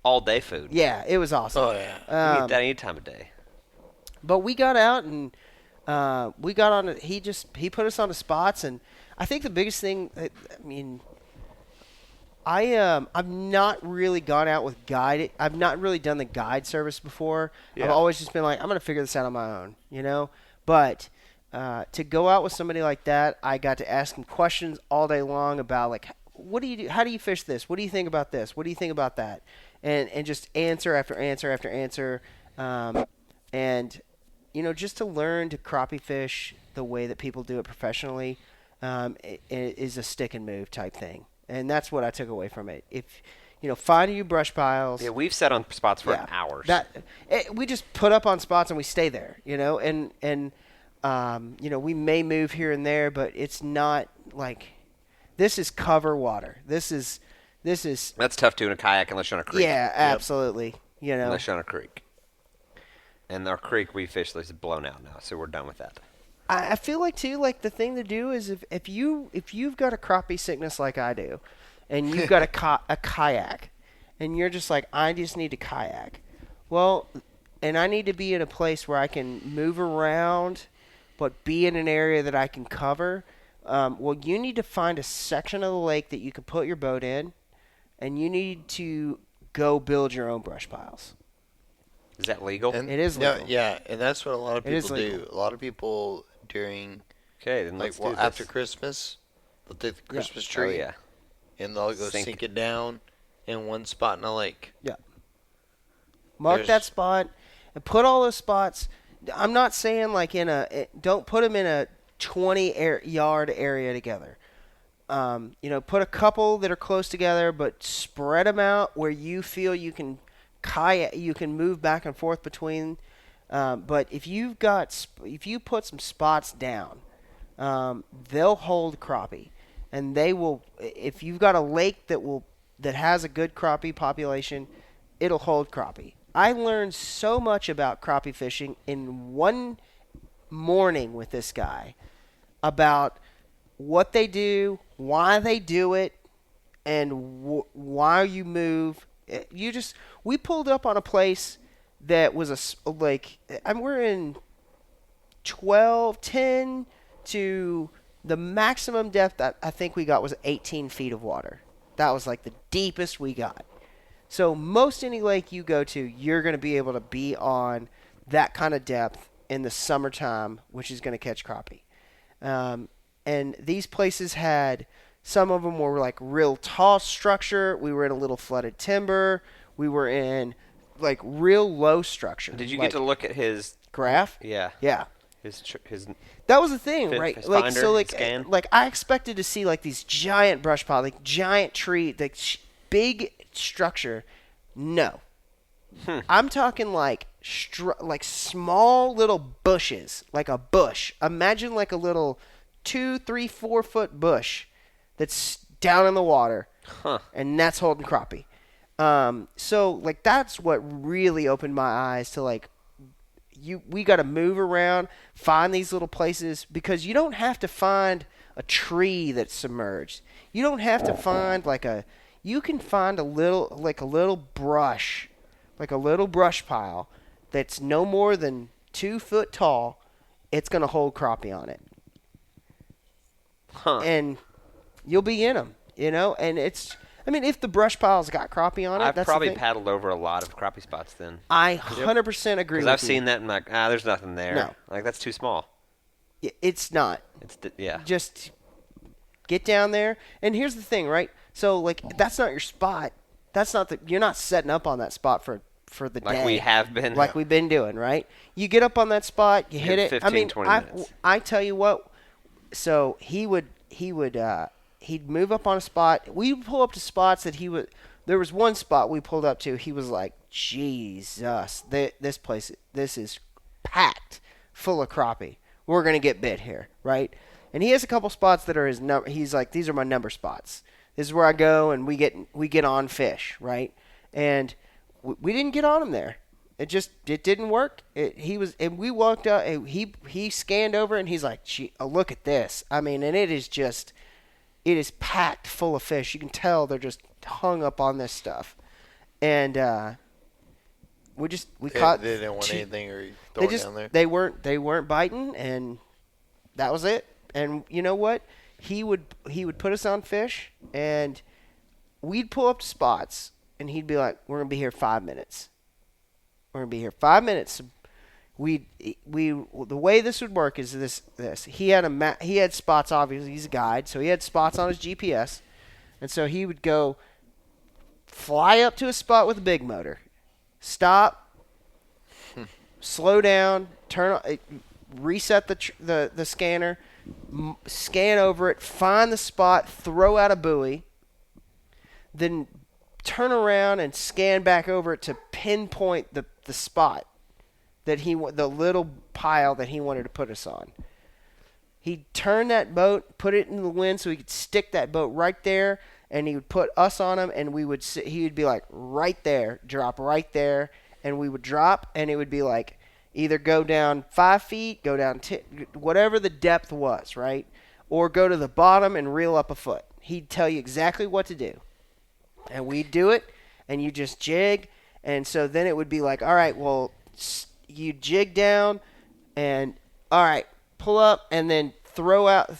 all-day food. Yeah, it was awesome. Oh, yeah. You eat that any time of day. But we got out, and we got on. He put us on the spots, and I think the biggest thing. I've not really gone out with guide. I've not really done the guide service before. Yeah. I've always just been like, I'm gonna figure this out on my own, But to go out with somebody like that, I got to ask him questions all day long about like, what do you do? How do you fish this? What do you think about this? What do you think about that? And just answer after answer after answer, and just to learn to crappie fish the way that people do it professionally, it is a stick and move type thing, and that's what I took away from it. If find you brush piles. Yeah, we've sat on spots for hours. We just put up on spots and we stay there, and we may move here and there, but it's not like this is cover water. This is That's tough too in a kayak unless you're on a creek. Yeah, absolutely. Unless you're on a creek. And our creek we fish is blown out now, so we're done with that. I feel like too, like the thing to do is if you've got a crappie sickness like I do, and you've got a kayak, and you're just like, I just need to kayak. Well, and I need to be in a place where I can move around, but be in an area that I can cover. Well, you need to find a section of the lake that you can put your boat in, and you need to go build your own brush piles. Is that legal? And, It is legal. Yeah, and that's what a lot of It is people legal. do. A lot of people during, Okay, then like, let's do this. after Christmas, they'll take the Christmas Oh, tree yeah. and they'll go sink it down in one spot in a lake. Yeah. Mark that spot and put all those spots. I'm not saying like don't put them in a 20-yard area together. Put a couple that are close together, but spread them out where you feel you can you can move back and forth between. But if you put some spots down, they'll hold crappie, and they will. If you've got a lake that has a good crappie population, it'll hold crappie. I learned so much about crappie fishing in one morning with this guy about what they do, why they do it, and why you move. We pulled up on a place that was we're in 10 to the maximum depth that I think we got was 18 feet of water. That was like the deepest we got. So most any lake you go to, you're going to be able to be on that kind of depth in the summertime, which is going to catch crappie. And these places some of them were like real tall structure. We were in a little flooded timber. We were in like real low structure. Did you get to look at his graph? Yeah. Yeah. His that was the thing, right? His Like finder, so, his scan? like I expected to see like these giant brush piles, like giant tree, big structure. No, I'm talking like small little bushes, like a bush. Imagine like a little 2, 3, 4 foot bush that's down in the water, and that's holding crappie. So like that's what really opened my eyes to like we got to move around, find these little places, because you don't have to find a tree that's submerged. You don't have to find you can find a little brush, like a little brush pile that's no more than 2 foot tall. It's going to hold crappie on it. And you'll be in them, and if the brush pile's got crappie on it, I've that's probably the thing. paddled over a lot of crappie spots then. I 100% agree with Because I've you. seen that and I'm like, there's nothing there. No. Like, that's too small. It's not. Yeah. Just get down there. And here's the thing, right? So, like, that's not your spot. You're not setting up on that spot for the day. Like we have been. Like we've been doing, right? You get up on that spot, you hit it. 15, 20 minutes. I tell you what. So he'd move up on a spot. We'd pull up to spots that there was one spot we pulled up to. He was like, Jesus, this place, this is packed full of crappie. We're going to get bit here, right? And he has a couple spots that are his number. He's like, these are my number spots. This is where I go and we get on fish, right? And we didn't get on him there. It didn't work. And we walked up. And he scanned over and he's like, look at this. I mean, and it is packed full of fish. You can tell they're just hung up on this stuff. And we caught. They didn't want anything or throw it down there. They weren't biting, and that was it. And you know what? He would put us on fish, and we'd pull up to spots, and he'd be like, "We're gonna be here 5 minutes. We're gonna be here 5 minutes." The way this would work is this. He had spots. Obviously, he's a guide, so he had spots on his GPS, and so he would go fly up to a spot with a big motor, stop, slow down, reset the scanner, scan over it, find the spot, throw out a buoy, then turn around and scan back over it to pinpoint the spot that the little pile that he wanted to put us on. He'd turn that boat, put it in the wind so he could stick that boat right there, and he would put us on him, and he would be like, right there, drop right there, and we would drop, and it would be like, Either go down 5 feet, go down 10, whatever the depth was, right? Or go to the bottom and reel up a foot. He'd tell you exactly what to do. And we'd do it, and you just jig. And so then it would be like, all right, well, you jig down, and all right, pull up, and then throw out,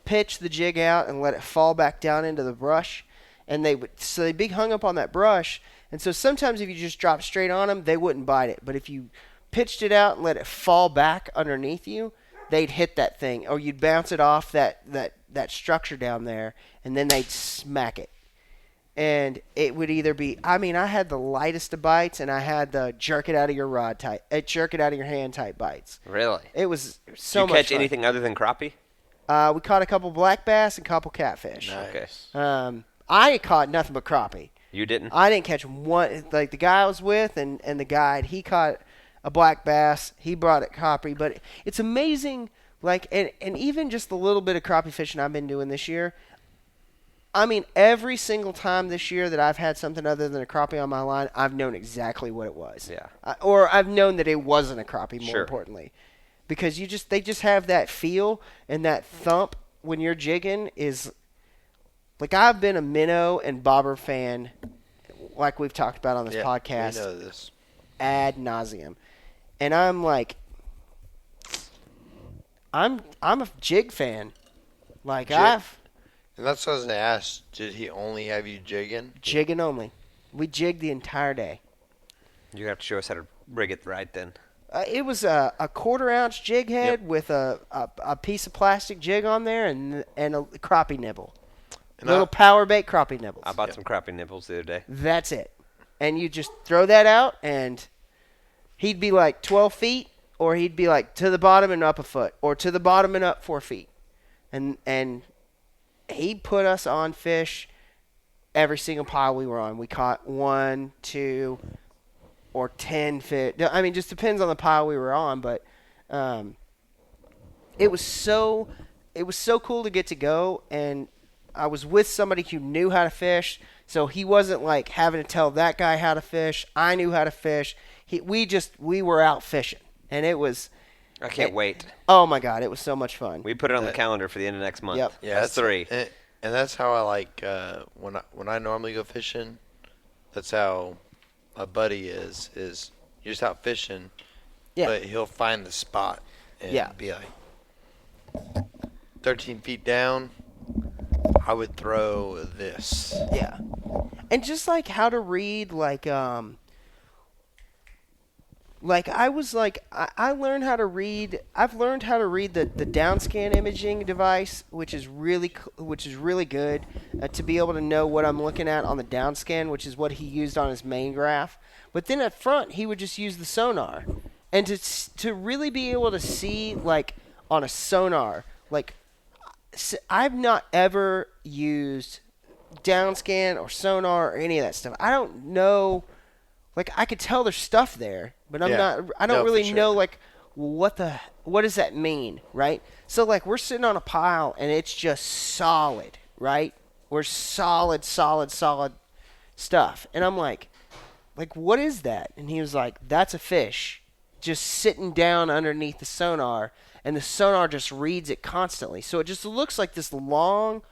pitch the jig out and let it fall back down into the brush. And they'd be hung up on that brush. And so sometimes if you just drop straight on them, they wouldn't bite it. But if you pitched it out and let it fall back underneath you, they'd hit that thing. Or you'd bounce it off that structure down there, and then they'd smack it. And it would either be, I had the lightest of bites, and I had the jerk it out of your rod type, jerk it out of your hand type bites. Really? It was so much fun. Did you catch anything other than crappie? We caught a couple black bass and a couple catfish. Nice. Okay. I caught nothing but crappie. You didn't? I didn't catch one. Like the guy I was with and the guide, he caught a black bass. He brought it crappie. But it's amazing, and even just the little bit of crappie fishing I've been doing this year, every single time this year that I've had something other than a crappie on my line, I've known exactly what it was. Yeah. Or I've known that it wasn't a crappie, more Sure. importantly. Because they just have that feel and that thump when you're jigging is like I've been a minnow and bobber fan, like we've talked about on this podcast, we know this. ad nauseum, and I'm like, I'm a jig fan, like Jig. And that's what I was going to ask. Did he only have you jigging? Jigging only. We jigged the entire day. You have to show us how to rig it right then. It was a 1/4 ounce jig head with a piece of plastic jig on there and a crappie nibble. And Little power bait crappie nibbles. I bought some crappie nibbles the other day. That's it. And you just throw that out, and he'd be like 12 feet, or he'd be like to the bottom and up a foot, or to the bottom and up 4 feet. And he put us on fish every single pile we were on. We caught 1, 2, or 10 fish. Just depends on the pile we were on, but it was so cool to get to go, and I was with somebody who knew how to fish, so he wasn't like having to tell that guy how to fish. I knew how to fish. We were out fishing, and it was. I can't wait. Oh my God, it was so much fun. We put it on the calendar for the end of next month. Yep. Yeah, that's 3. And that's how I like when I normally go fishing. That's how my buddy is you're just out fishing, but he'll find the spot and be like 13 feet down. I would throw this. Yeah, and just like how to read, I learned how to read. I've learned how to read the downscan imaging device, which is really good to be able to know what I'm looking at on the downscan, which is what he used on his main graph. But then at front, he would just use the sonar, and to really be able to see on a sonar, I've not ever used downscan or sonar or any of that stuff. I don't know. I could tell there's stuff there, but I don't really know what does that mean, right? So we're sitting on a pile and it's just solid, right? We're solid stuff. And I'm like, what is that? And he was like, that's a fish just sitting down underneath the sonar, and the sonar just reads it constantly. So it just looks like this long,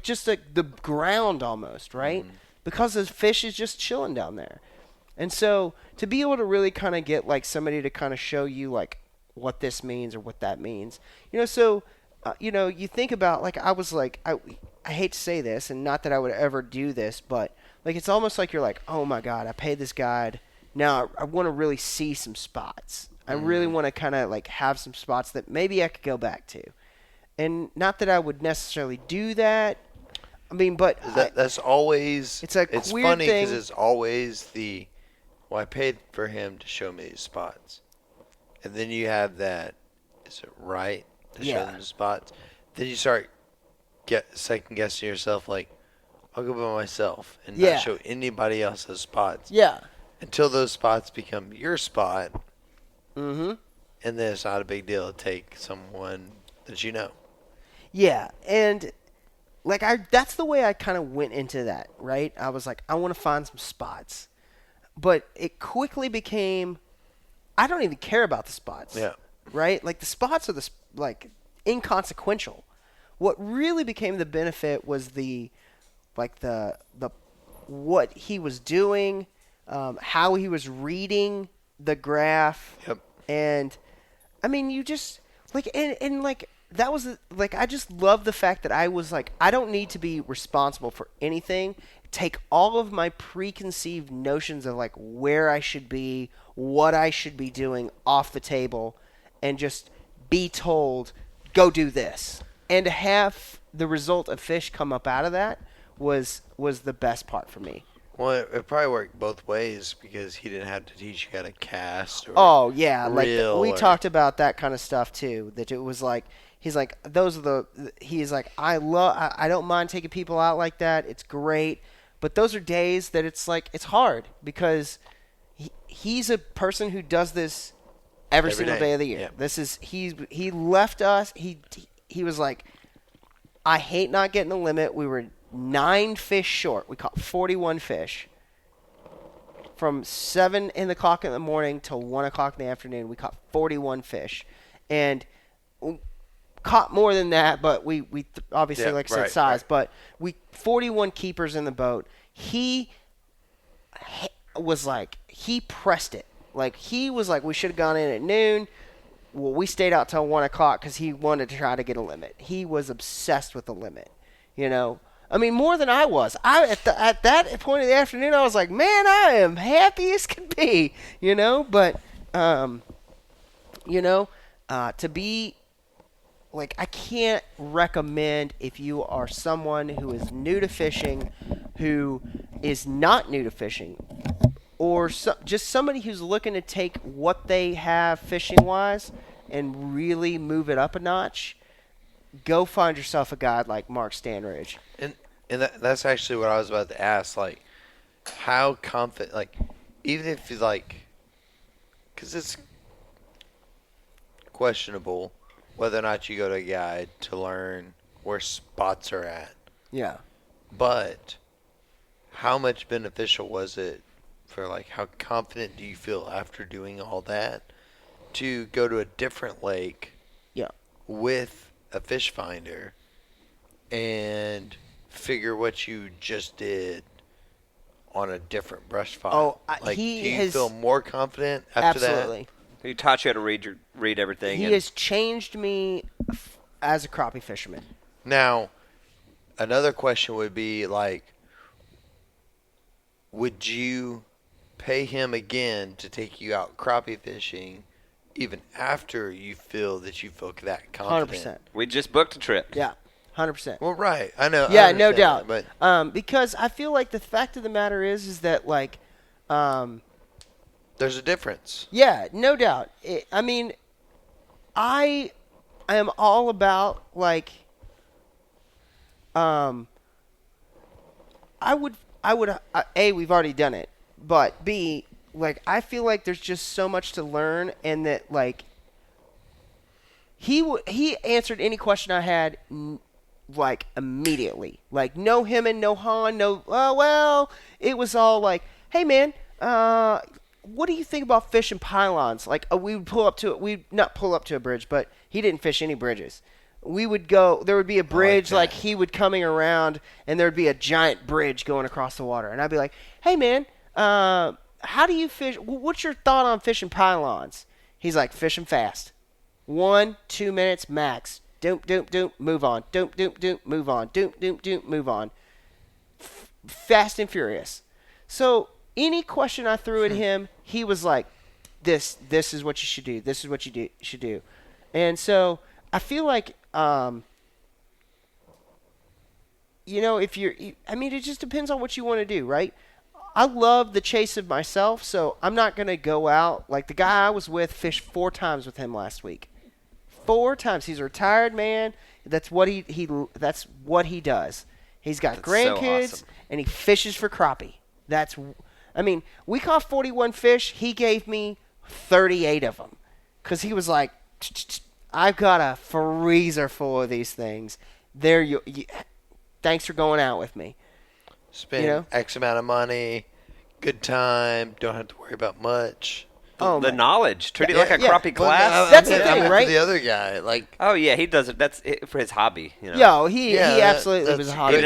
just the ground almost, right? Mm-hmm. Because the fish is just chilling down there. And so to be able to really kind of get somebody to kind of show you what this means or what that means, you think about I was I hate to say this, and not that I would ever do this, but it's almost like you're like, oh my God, I paid this guide. Now I want to really see some spots. I really want to kind of have some spots that maybe I could go back to, and not that I would necessarily do that. But that's always it's it's weird funny thing. because it's always I paid for him to show me these spots. And then you have that, is it right to show them the spots? Then you start second guessing yourself I'll go by myself and not show anybody else those spots. Yeah. Until those spots become your spot. Mm-hmm. And then it's not a big deal to take someone that you know. Yeah, and that's the way I kind of went into that, right? I was like, I want to find some spots. But it quickly became, I don't even care about the spots. Yeah. Right? Like the spots are inconsequential. What really became the benefit was the what he was doing, how he was reading the graph. Yep. And I mean, you just that was I just love the fact that I was like, I don't need to be responsible for anything. Take all of my preconceived notions of like where I should be, what I should be doing off the table, and just be told, go do this. And to have the result of fish come up out of that was the best part for me. Well, it probably worked both ways because he didn't have to teach you how to cast. Or Oh yeah, reel we or- talked about that kind of stuff too. That it was like he's like I don't mind taking people out like that. It's great, but those are days that it's like it's hard because he's a person who does this every single day of the year. Yeah. This is he left us. He was like, I hate not getting the limit. We were 9 fish short. We caught 41 fish. From 7 o'clock in the morning till 1 o'clock in the afternoon, we caught 41 fish. And we caught more than that, but we obviously, Yeah, like I said, right, size. right. But 41 keepers in the boat. He was like, he pressed it. Like, he was like, we should have gone in at noon. Well, we stayed out till 1 o'clock because he wanted to try to get a limit. He was obsessed with the limit, you know. I mean, more than I was. At that point in the afternoon, I was like, man, I am happy as could be, you know. But, to be, like, I can't recommend if you are someone who is new to fishing, who is not new to fishing, or just somebody who's looking to take what they have fishing-wise and really move it up a notch, go find yourself a guide like Mark Stanridge. And that's actually what I was about to ask. Like, how confident, like, even if you like, because it's questionable whether or not you go to a guide to learn where spots are at. Yeah. But how much beneficial was it for, like, how confident do you feel after doing all that to go to a different lake Yeah. with a fish finder and figure what you just did on a different brush file? Oh, like, he do you has- feel more confident after Absolutely. He taught you how to read everything. He and has changed me as a crappie fisherman. that? Now, another question would be, like, would you pay him again to take you out crappie fishing even after you feel that you feel that confident? 100%. we just booked a trip. Yeah. 100%. Well, right. I know. Yeah, I no understand doubt. that, but Because I feel like the fact of the matter is that, like, there's a difference. yeah, no doubt. I mean, I am all about, like, A, we've already done it, but B, like, I feel like there's just so much to learn, and that, like, he answered any question I had, like, immediately. Like, no him and no han, no, well, it was all like, hey, man, what do you think about fishing pylons? Like, we would we'd not pull up to a bridge, but he didn't fish any bridges. We would go, there would be a bridge, that. like he would coming around, and there would be a giant bridge going across the water. And I'd be like, hey, man, how do you fish? What's your thought on fishing pylons? He's like, fish 'em fast. 1-2 minutes max. Doop, doop, doop, move on. Doop, doop, doop, move on. Doop, doop, doop, move on. Fast and furious. So any question I threw at him, he was like, this is what you should do. This is what you should do. And so I feel like, if it just depends on what you want to do, right? I love the chase of myself, so I'm not going to go out. Like, the guy I was with fished 4 times with him last week. 4 times. He's a retired man. That's what that's what he does. He's got That's so grandkids, awesome. and he fishes for crappie. We caught 41 fish. He gave me 38 of them because he was like, I've got a freezer full of these things. Thanks for going out with me. Spend X amount of money, good time, don't have to worry about much. the knowledge. Treat it Yeah, like a yeah. crappie Well, class. That's the thing, for right? the other guy, like, Oh yeah, he does it. That's it for his hobby. You know. Yo, he absolutely that's was a great. hobby. He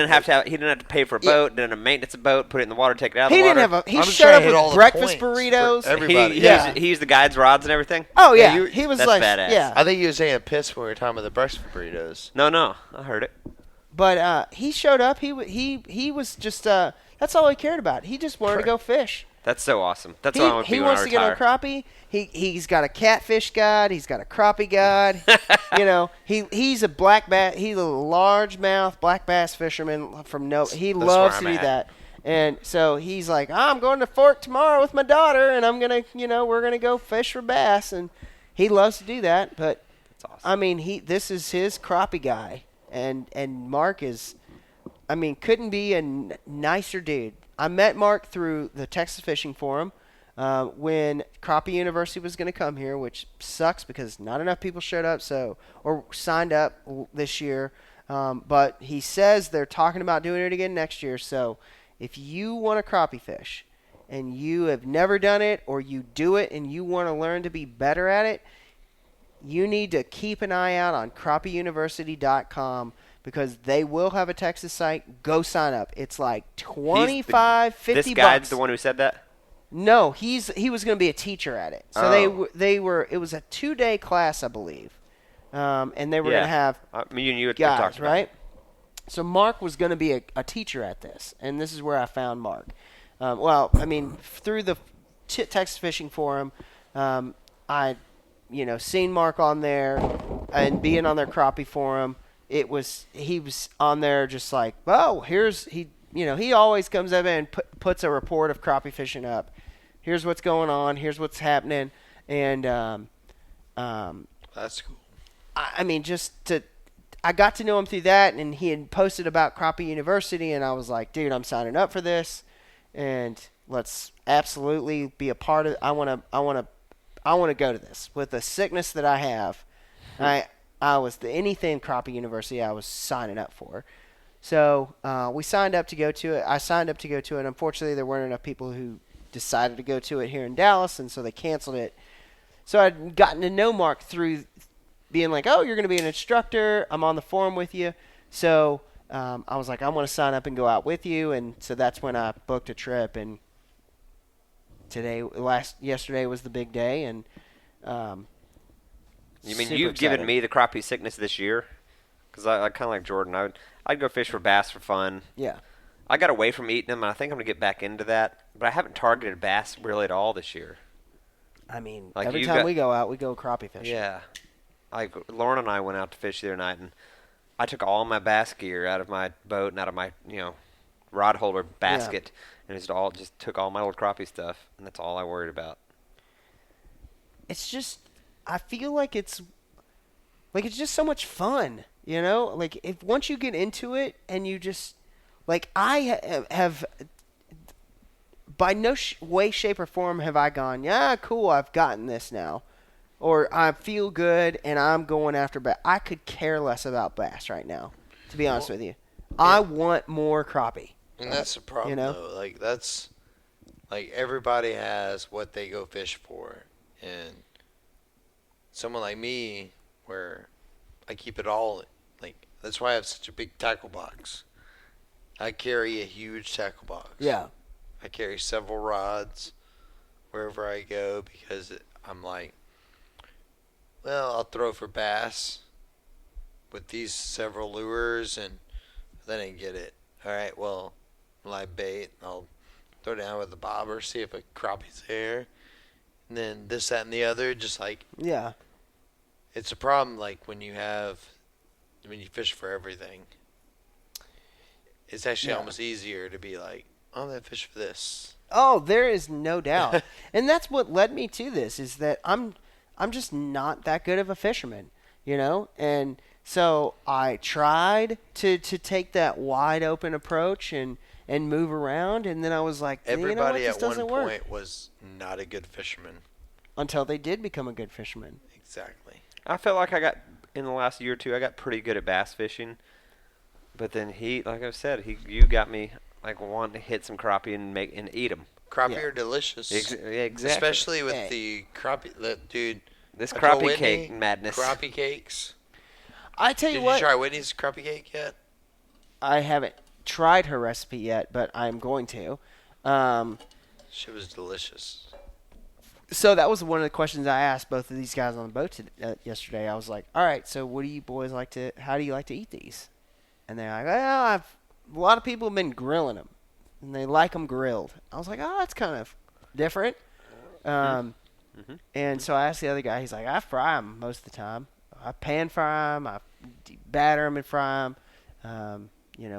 didn't have to pay for a boat. Didn't have to maintenance a boat. Put it in the water. Take it out of He the didn't water. have a. He I'm showed trying to up hit all with the breakfast points for burritos. everybody. He used the guide's rods and everything. Oh yeah, Yeah, he was that's like, badass. yeah. I think you were saying piss when we were talking about the breakfast burritos. No, I heard it. But he showed up. He was just that's all he cared about. He just wanted to go fish. That's so awesome. That's what I want to be He when I wants to get on retire. crappie. He's got a catfish guide. He's got a crappie guide. You know, he's a black bass. He's a largemouth black bass fisherman from He That's loves to where do I'm that. And so he's like, I'm going to Fork tomorrow with my daughter, and I'm gonna, we're gonna go fish for bass. And he loves to do that. But That's awesome. I mean, this is his crappie guy, and Mark is, I mean, couldn't be a nicer dude. I met Mark through the Texas Fishing Forum when Crappie University was going to come here, which sucks because not enough people showed up or signed up this year. But he says they're talking about doing it again next year. So if you want to crappie fish and you have never done it, or you do it and you want to learn to be better at it, you need to keep an eye out on crappieuniversity.com, because they will have a Texas site. Go sign up. It's like $25, $50. This guy's the one who said that? No, he was going to be a teacher at it. So they were. It was a 2-day class, I believe, and they were going to have me and you had guys, talked about right? it. So Mark was going to be a teacher at this, and this is where I found Mark. Well, I mean, through the Texas Fishing Forum, I, seen Mark on there and being on their crappie forum. He was on there just like, oh, he always comes up and puts a report of crappie fishing up. Here's what's going on. Here's what's happening. And That's cool. I mean, I got to know him through that, and he had posted about Crappie University, and I was like, dude, I'm signing up for this, and let's absolutely be a part of it. I want to go to this with the sickness that I have. I was anything Crappie University I was signing up for. So we signed up to go to it. I signed up to go to it. Unfortunately, there weren't enough people who decided to go to it here in Dallas, and so they canceled it. So I'd gotten to know Mark through being like, oh, you're going to be an instructor. I'm on the forum with you. So I was like, I want to sign up and go out with you. And so that's when I booked a trip. And yesterday was the big day. And You mean super you've given excited. me the crappie sickness this year? Because I kind of like Jordan. I'd go fish for bass for fun. Yeah. I got away from eating them, and I think I'm going to get back into that. But I haven't targeted bass really at all this year. I mean, Like every you time got- we go out, we go crappie fishing. Yeah. Lauren and I went out to fish the other night, and I took all my bass gear out of my boat and out of my, rod holder basket, and just took all my old crappie stuff, and that's all I worried about. It's just, I feel like it's just so much fun, Like, if once you get into it and you just, like, I have by no way, shape, or form have I gone, yeah, cool, I've gotten this now. Or I feel good and I'm going after bass. I could care less about bass right now, to be honest with you. I want more crappie. And that's the problem, though. Like, that's, like, everybody has what they go fish for. And someone like me, where I keep it all, like, that's why I have such a big tackle box. I carry a huge tackle box. Yeah. I carry several rods wherever I go because I'm like, well, I'll throw for bass with these several lures, and then I get it. All right, well, live bait. I'll throw down with a bobber, see if a crappie's there. And then this, that, and the other, just like, Yeah. it's a problem, like, when you fish for everything. It's actually almost easier to be like, I'm going to fish for this. Oh, there is no doubt. And that's what led me to this, is that I'm just not that good of a fisherman, And so I tried to take that wide open approach and move around, and then I was like, Everybody this at one doesn't point work. was not a good fisherman. Until they did become a good fisherman. Exactly. I felt like in the last year or two, I got pretty good at bass fishing. But then like I said, you got me like wanting to hit some crappie and eat them. Crappie Yeah. are delicious. Exactly. Especially with Hey. the crappie. Dude, This I told crappie Whitney, cake madness. Crappie cakes. I tell Did you you what, try Whitney's crappie cake yet? I haven't tried her recipe yet, but I'm going to. Um, She was delicious. so that was one of the questions I asked both of these guys on the boat yesterday. I was like, "All right, so what do you boys like to? How do you like to eat these?" And they're like, "Well, a lot of people have been grilling them, and they like them grilled." I was like, "Oh, that's kind of different." And so I asked the other guy. He's like, "I fry them most of the time. I pan fry them. I batter them and fry them.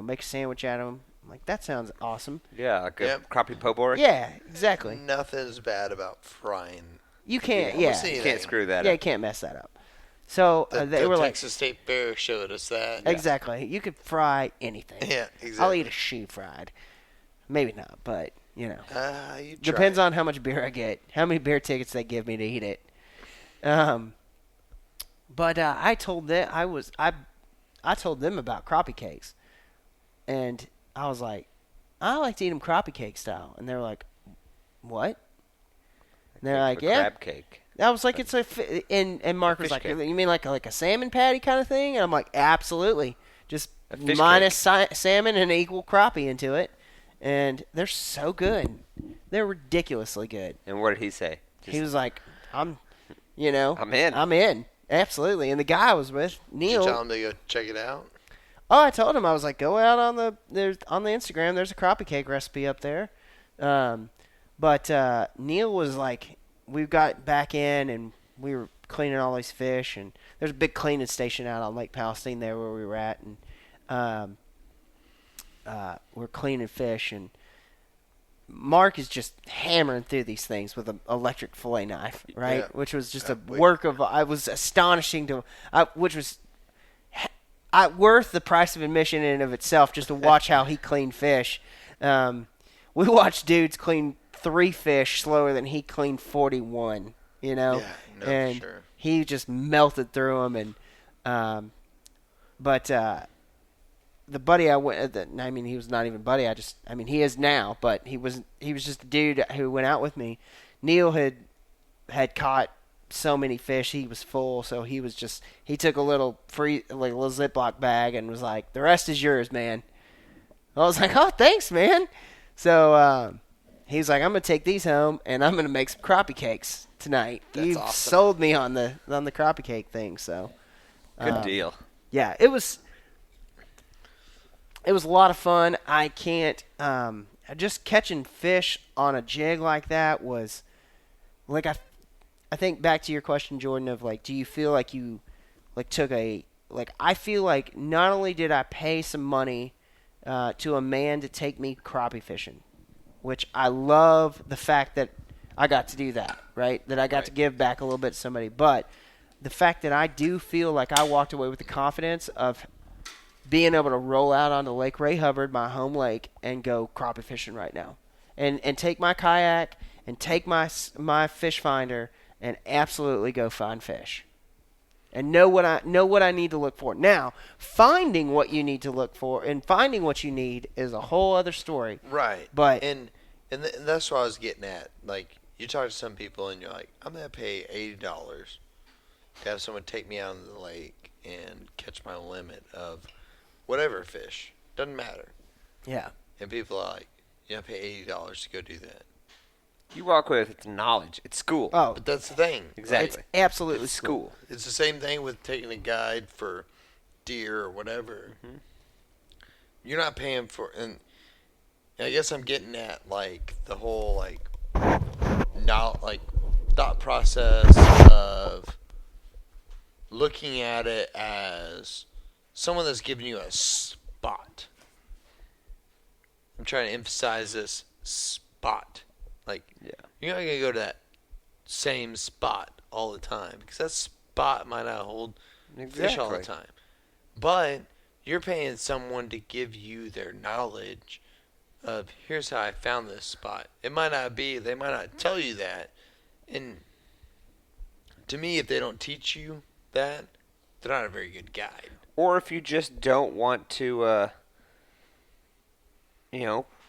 Make a sandwich out of them." I'm like, "That sounds awesome." Yeah, like a Yep. crappie po' boy. Yeah, exactly. Nothing's bad about frying. You can't. Yeah, Yeah, we'll see. You can't screw that yeah, you up. can't mess that up. So The they were like, Texas State Fair showed us that. exactly. You could fry anything. Yeah, exactly. I'll eat a shoe fried. Maybe not, but You depends try. on how much beer I get, how many beer tickets they give me to eat it. But I told them I told them about crappie cakes, and I was like, I like to eat them crappie cake style, and they were like, what? And they're like, yeah. Crab cake. I was like, it's and Mark was fish like, cake. you mean like a salmon patty kind of thing? And I'm like, absolutely, just A fish minus salmon and equal crappie into it, and they're so good. They're ridiculously good. And what did he say? He was like, I'm I'm in. I'm in. Absolutely. And the guy I was with, Did Neil. you tell him to go check it out? Oh, I told him, I was like, go out on the Instagram. There's a crappie cake recipe up there. But Neil was like, we got back in and we were cleaning all these fish, and there's a big cleaning station out on Lake Palestine there where we were at, and we're cleaning fish, and Mark is just hammering through these things with an electric fillet knife, right? Yeah. Which was just Yeah, a work of. I was astonishing to, which was worth the price of admission in and of itself, just to watch how he cleaned fish. We watched dudes clean 3 fish slower than he cleaned 41. Yeah, no, and for sure. he just melted through them, and but. The buddy I went, I mean, he was not even buddy. He is now, but he was just a dude who went out with me. Neil had caught so many fish, he was full, so he took a little like a little Ziploc bag and was like, "The rest is yours, man." I was like, "Oh, thanks, man." So he was like, "I'm gonna take these home and I'm gonna make some crappie cakes tonight." That's You awesome. sold me on the crappie cake thing, so Good deal. yeah, it was a lot of fun. I can't just catching fish on a jig like that was like I think back to your question, Jordan, of like, do you feel like you like took a like I feel like not only did I pay some money to a man to take me crappie fishing, which I love the fact that I got to do that, right? That I got to give back a little bit to somebody, but the fact that I do feel like I walked away with the confidence of being able to roll out onto Lake Ray Hubbard, my home lake, and go crappie fishing right now, and take my kayak and take my fish finder and absolutely go find fish, and know what I need to look for. Now, finding what you need to look for and finding what you need is a whole other story. Right. But and that's what I was getting at. Like, you talk to some people and you're like, I'm gonna pay $80 to have someone take me out into the lake and catch my limit of whatever fish. Doesn't matter. yeah, And people are like, you gotta pay $80 to go do that. You walk away with knowledge. It's school. oh, But that's the thing. Exactly. it's absolutely It's school. It's the same thing with taking a guide for deer or whatever. Mhm. You're not paying for, and I guess I'm getting at like the whole like not like thought process of looking at it as someone that's giving you a spot. I'm trying to emphasize this spot. Like, Yeah. you're not gonna go to that same spot all the time because that spot might not hold fish all the Exactly. time. But you're paying someone to give you their knowledge of here's how I found this spot. It might not be, they might not tell you that. And to me, if they don't teach you that, they're not a very good guide. Or if you just don't want to,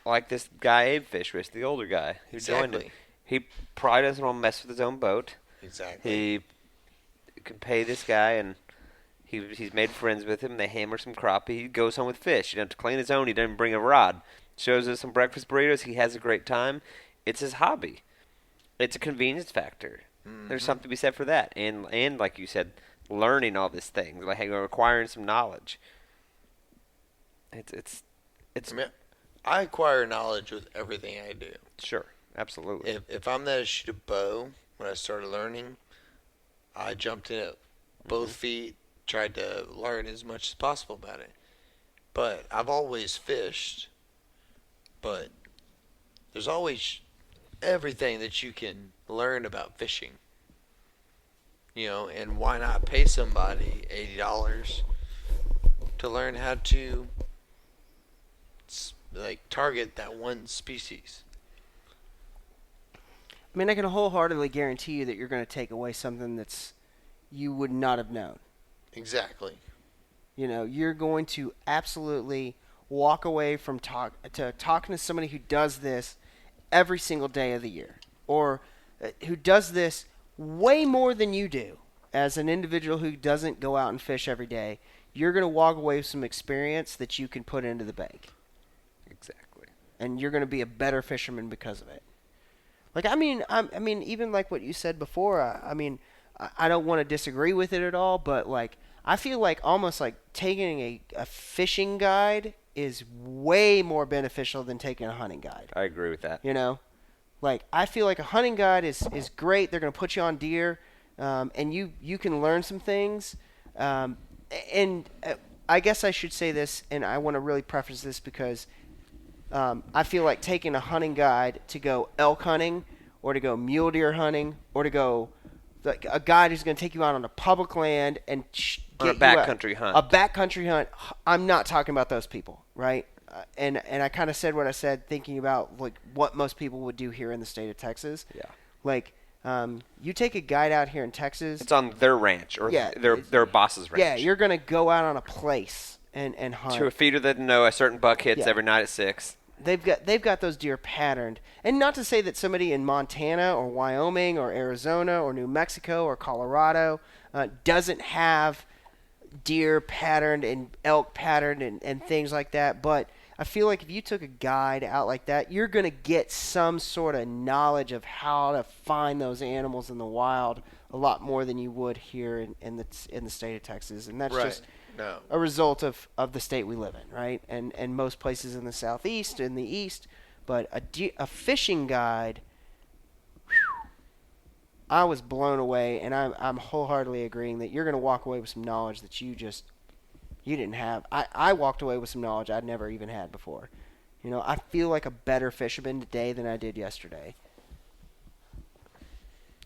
like this guy Abe Fish with, the older guy who joined it. Exactly. He probably doesn't want to mess with his own boat. Exactly. He can pay this guy, and he's made friends with him. They hammer some crappie. He goes home with fish. He doesn't have to clean his own. He doesn't bring a rod. Shows us some breakfast burritos. He has a great time. It's his hobby. It's a convenience factor. There's something to be said for that. And like you said, learning all these things, like acquiring some knowledge. It's I mean, I acquire knowledge with everything I do. sure, absolutely. If I'm there to shoot a bow, when I started learning, I jumped in at both feet, tried to learn as much as possible about it. But I've always fished, but there's always everything that you can learn about fishing. And why not pay somebody $80 to learn how to target that one species? I mean, I can wholeheartedly guarantee you that you're going to take away something that's you would not have known. Exactly. You're going to absolutely walk away from talking to somebody who does this every single day of the year, or who does this way more than you do as an individual who doesn't go out and fish every day. You're going to walk away with some experience that you can put into the bank. Exactly. And you're going to be a better fisherman because of it. I mean, even like what you said before, I don't want to disagree with it at all, but I feel like almost like taking a fishing guide is way more beneficial than taking a hunting guide. I agree with that. I feel like a hunting guide is great. They're going to put you on deer, and you can learn some things. And I guess I should say this, and I want to really preface this because I feel like taking a hunting guide to go elk hunting or to go mule deer hunting or to go a guide who's going to take you out on a public land and On a backcountry hunt. A backcountry hunt. I'm not talking about those people, right? And I kind of said what I said, thinking about what most people would do here in the state of Texas. Yeah. You take a guide out here in Texas. It's on their ranch or their boss's ranch. Yeah, you're going to go out on a place and hunt. To a feeder that know a certain buck hits every night at 6. They've got those deer patterned. And not to say that somebody in Montana or Wyoming or Arizona or New Mexico or Colorado doesn't have deer patterned and elk patterned and things like that. But I feel like if you took a guide out like that, you're going to get some sort of knowledge of how to find those animals in the wild a lot more than you would here in the state of Texas. And that's just a result of the state we live in, right? And most places in the southeast and the east. But a fishing guide, I was blown away, and I'm wholeheartedly agreeing that you're going to walk away with some knowledge that you didn't have. I walked away with some knowledge I'd never even had before. I feel like a better fisherman today than I did yesterday.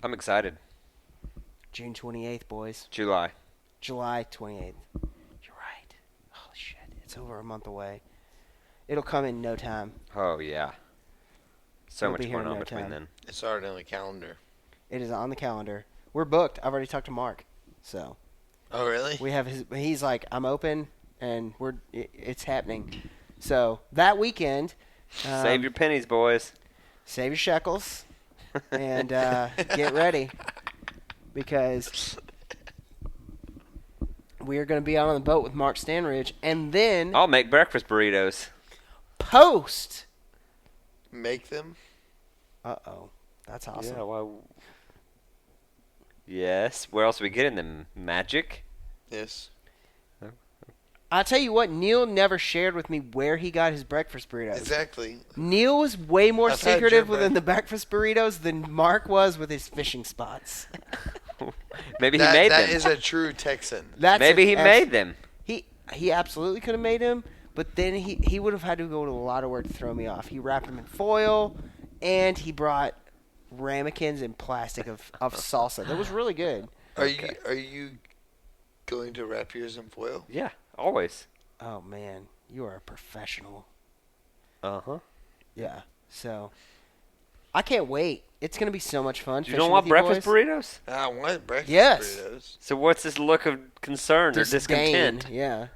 I'm excited. June 28th, boys. July 28th. You're right. Holy shit. It's over a month away. It'll come in no time. Oh, yeah. So It'll much be here going in on no between time. then. It's already on the calendar. It is on the calendar. We're booked. I've already talked to Mark. So. Oh, really? We have he's like, I'm open, and it's happening. So that weekend. Save your pennies, boys. Save your shekels. And get ready. Because we are going to be out on the boat with Mark Stanridge. And then. I'll make breakfast burritos. Post. Make them? Uh-oh. That's awesome. Yeah, well. Yes. Where else are we getting them? Magic? Yes. I'll tell you what, Neil never shared with me where he got his breakfast burritos. Exactly. Neil was way more I've had secretive your within the breakfast burritos than Mark was with his fishing spots. Maybe he made them. That is a true Texan. Maybe he made them. He absolutely could have made them, but then he would have had to go to a lot of work to throw me off. He wrapped them in foil, and he brought ramekins in plastic of salsa. That was really good. Are you going to wrap yours in foil? Yeah, always. Oh, man. You are a professional. Uh-huh. Yeah. So, I can't wait. It's going to be so much fun. You don't want breakfast burritos? I want breakfast burritos. So what's this look of concern or Disdain. discontent? Yeah.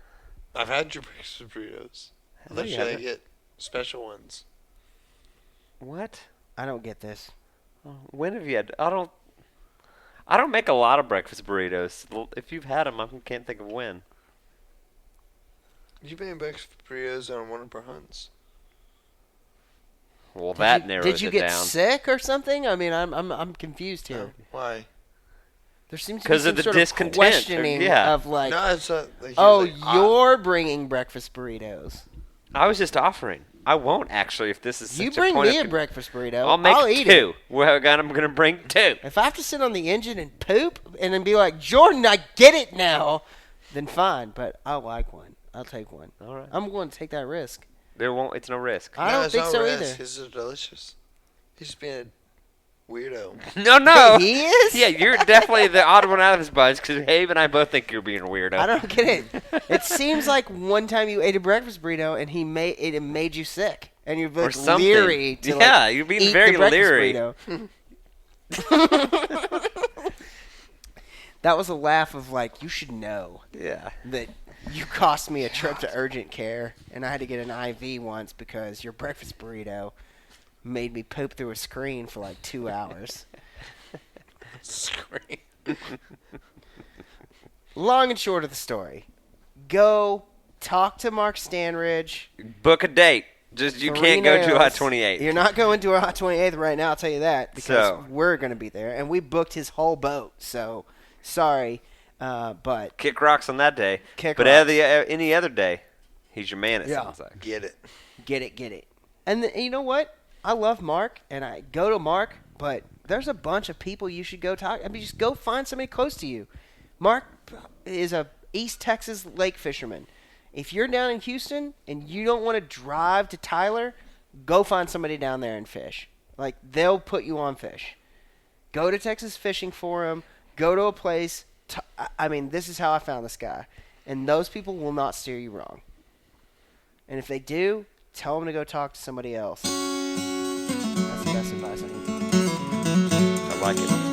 I've had your breakfast burritos. How much should I get? Special ones. What? I don't get this. When have you had? I don't make a lot of breakfast burritos. If you've had them, I can't think of when. You made breakfast burritos on one of our hunts. Well, that narrows it down. Did you get sick or something? I mean, I'm confused here. No. Why? There seems to be Because some of the sort discontent. of questioning Yeah. of like, No, it's not. Like, oh, he was like, you're bringing breakfast burritos. I was just offering. I won't actually if this is such You a bring point me of a breakfast burrito. I'll make eat two. it. I'm going to bring two. If I have to sit on the engine and poop and then be like, Jordan, I get it now, then fine. But I like one. I'll take one. All right. I'm willing to take that risk. It's no risk. I don't it's think not so risk. either. This is delicious. He's just being a weirdo. No. He is? Yeah, you're definitely the odd one out of this bunch because Abe and I both think you're being a weirdo. I don't get it. It seems like one time you ate a breakfast burrito and it made you sick. And you're Or like something. leery to Yeah, like, you're being eat very the breakfast leery. burrito. That was a laugh of like, you should know Yeah. that you cost me a trip to urgent care and I had to get an IV once because your breakfast burrito made me poop through a screen for like 2 hours. Scream. Long and short of the story, go talk to Mark Stanridge. Book a date. Just you 3 can't go to nails. Hot 28. You're not going to a Hot 28th right now, I'll tell you that, because So. we're going to be there. And we booked his whole boat, so sorry, but Kick rocks on that day. Kick but rocks. any other day, he's your man, it Yeah. sounds like. Get it. get it. And you know what? I love Mark, and I go to Mark, but there's a bunch of people you should go talk. I mean, just go find somebody close to you. Mark is a East Texas lake fisherman. If you're down in Houston and you don't want to drive to Tyler, go find somebody down there and fish. Like, they'll put you on fish. Go to Texas Fishing Forum. Go to a place. I mean, this is how I found this guy. And those people will not steer you wrong. And if they do, tell them to go talk to somebody else. That's the best advice I can give. I like it.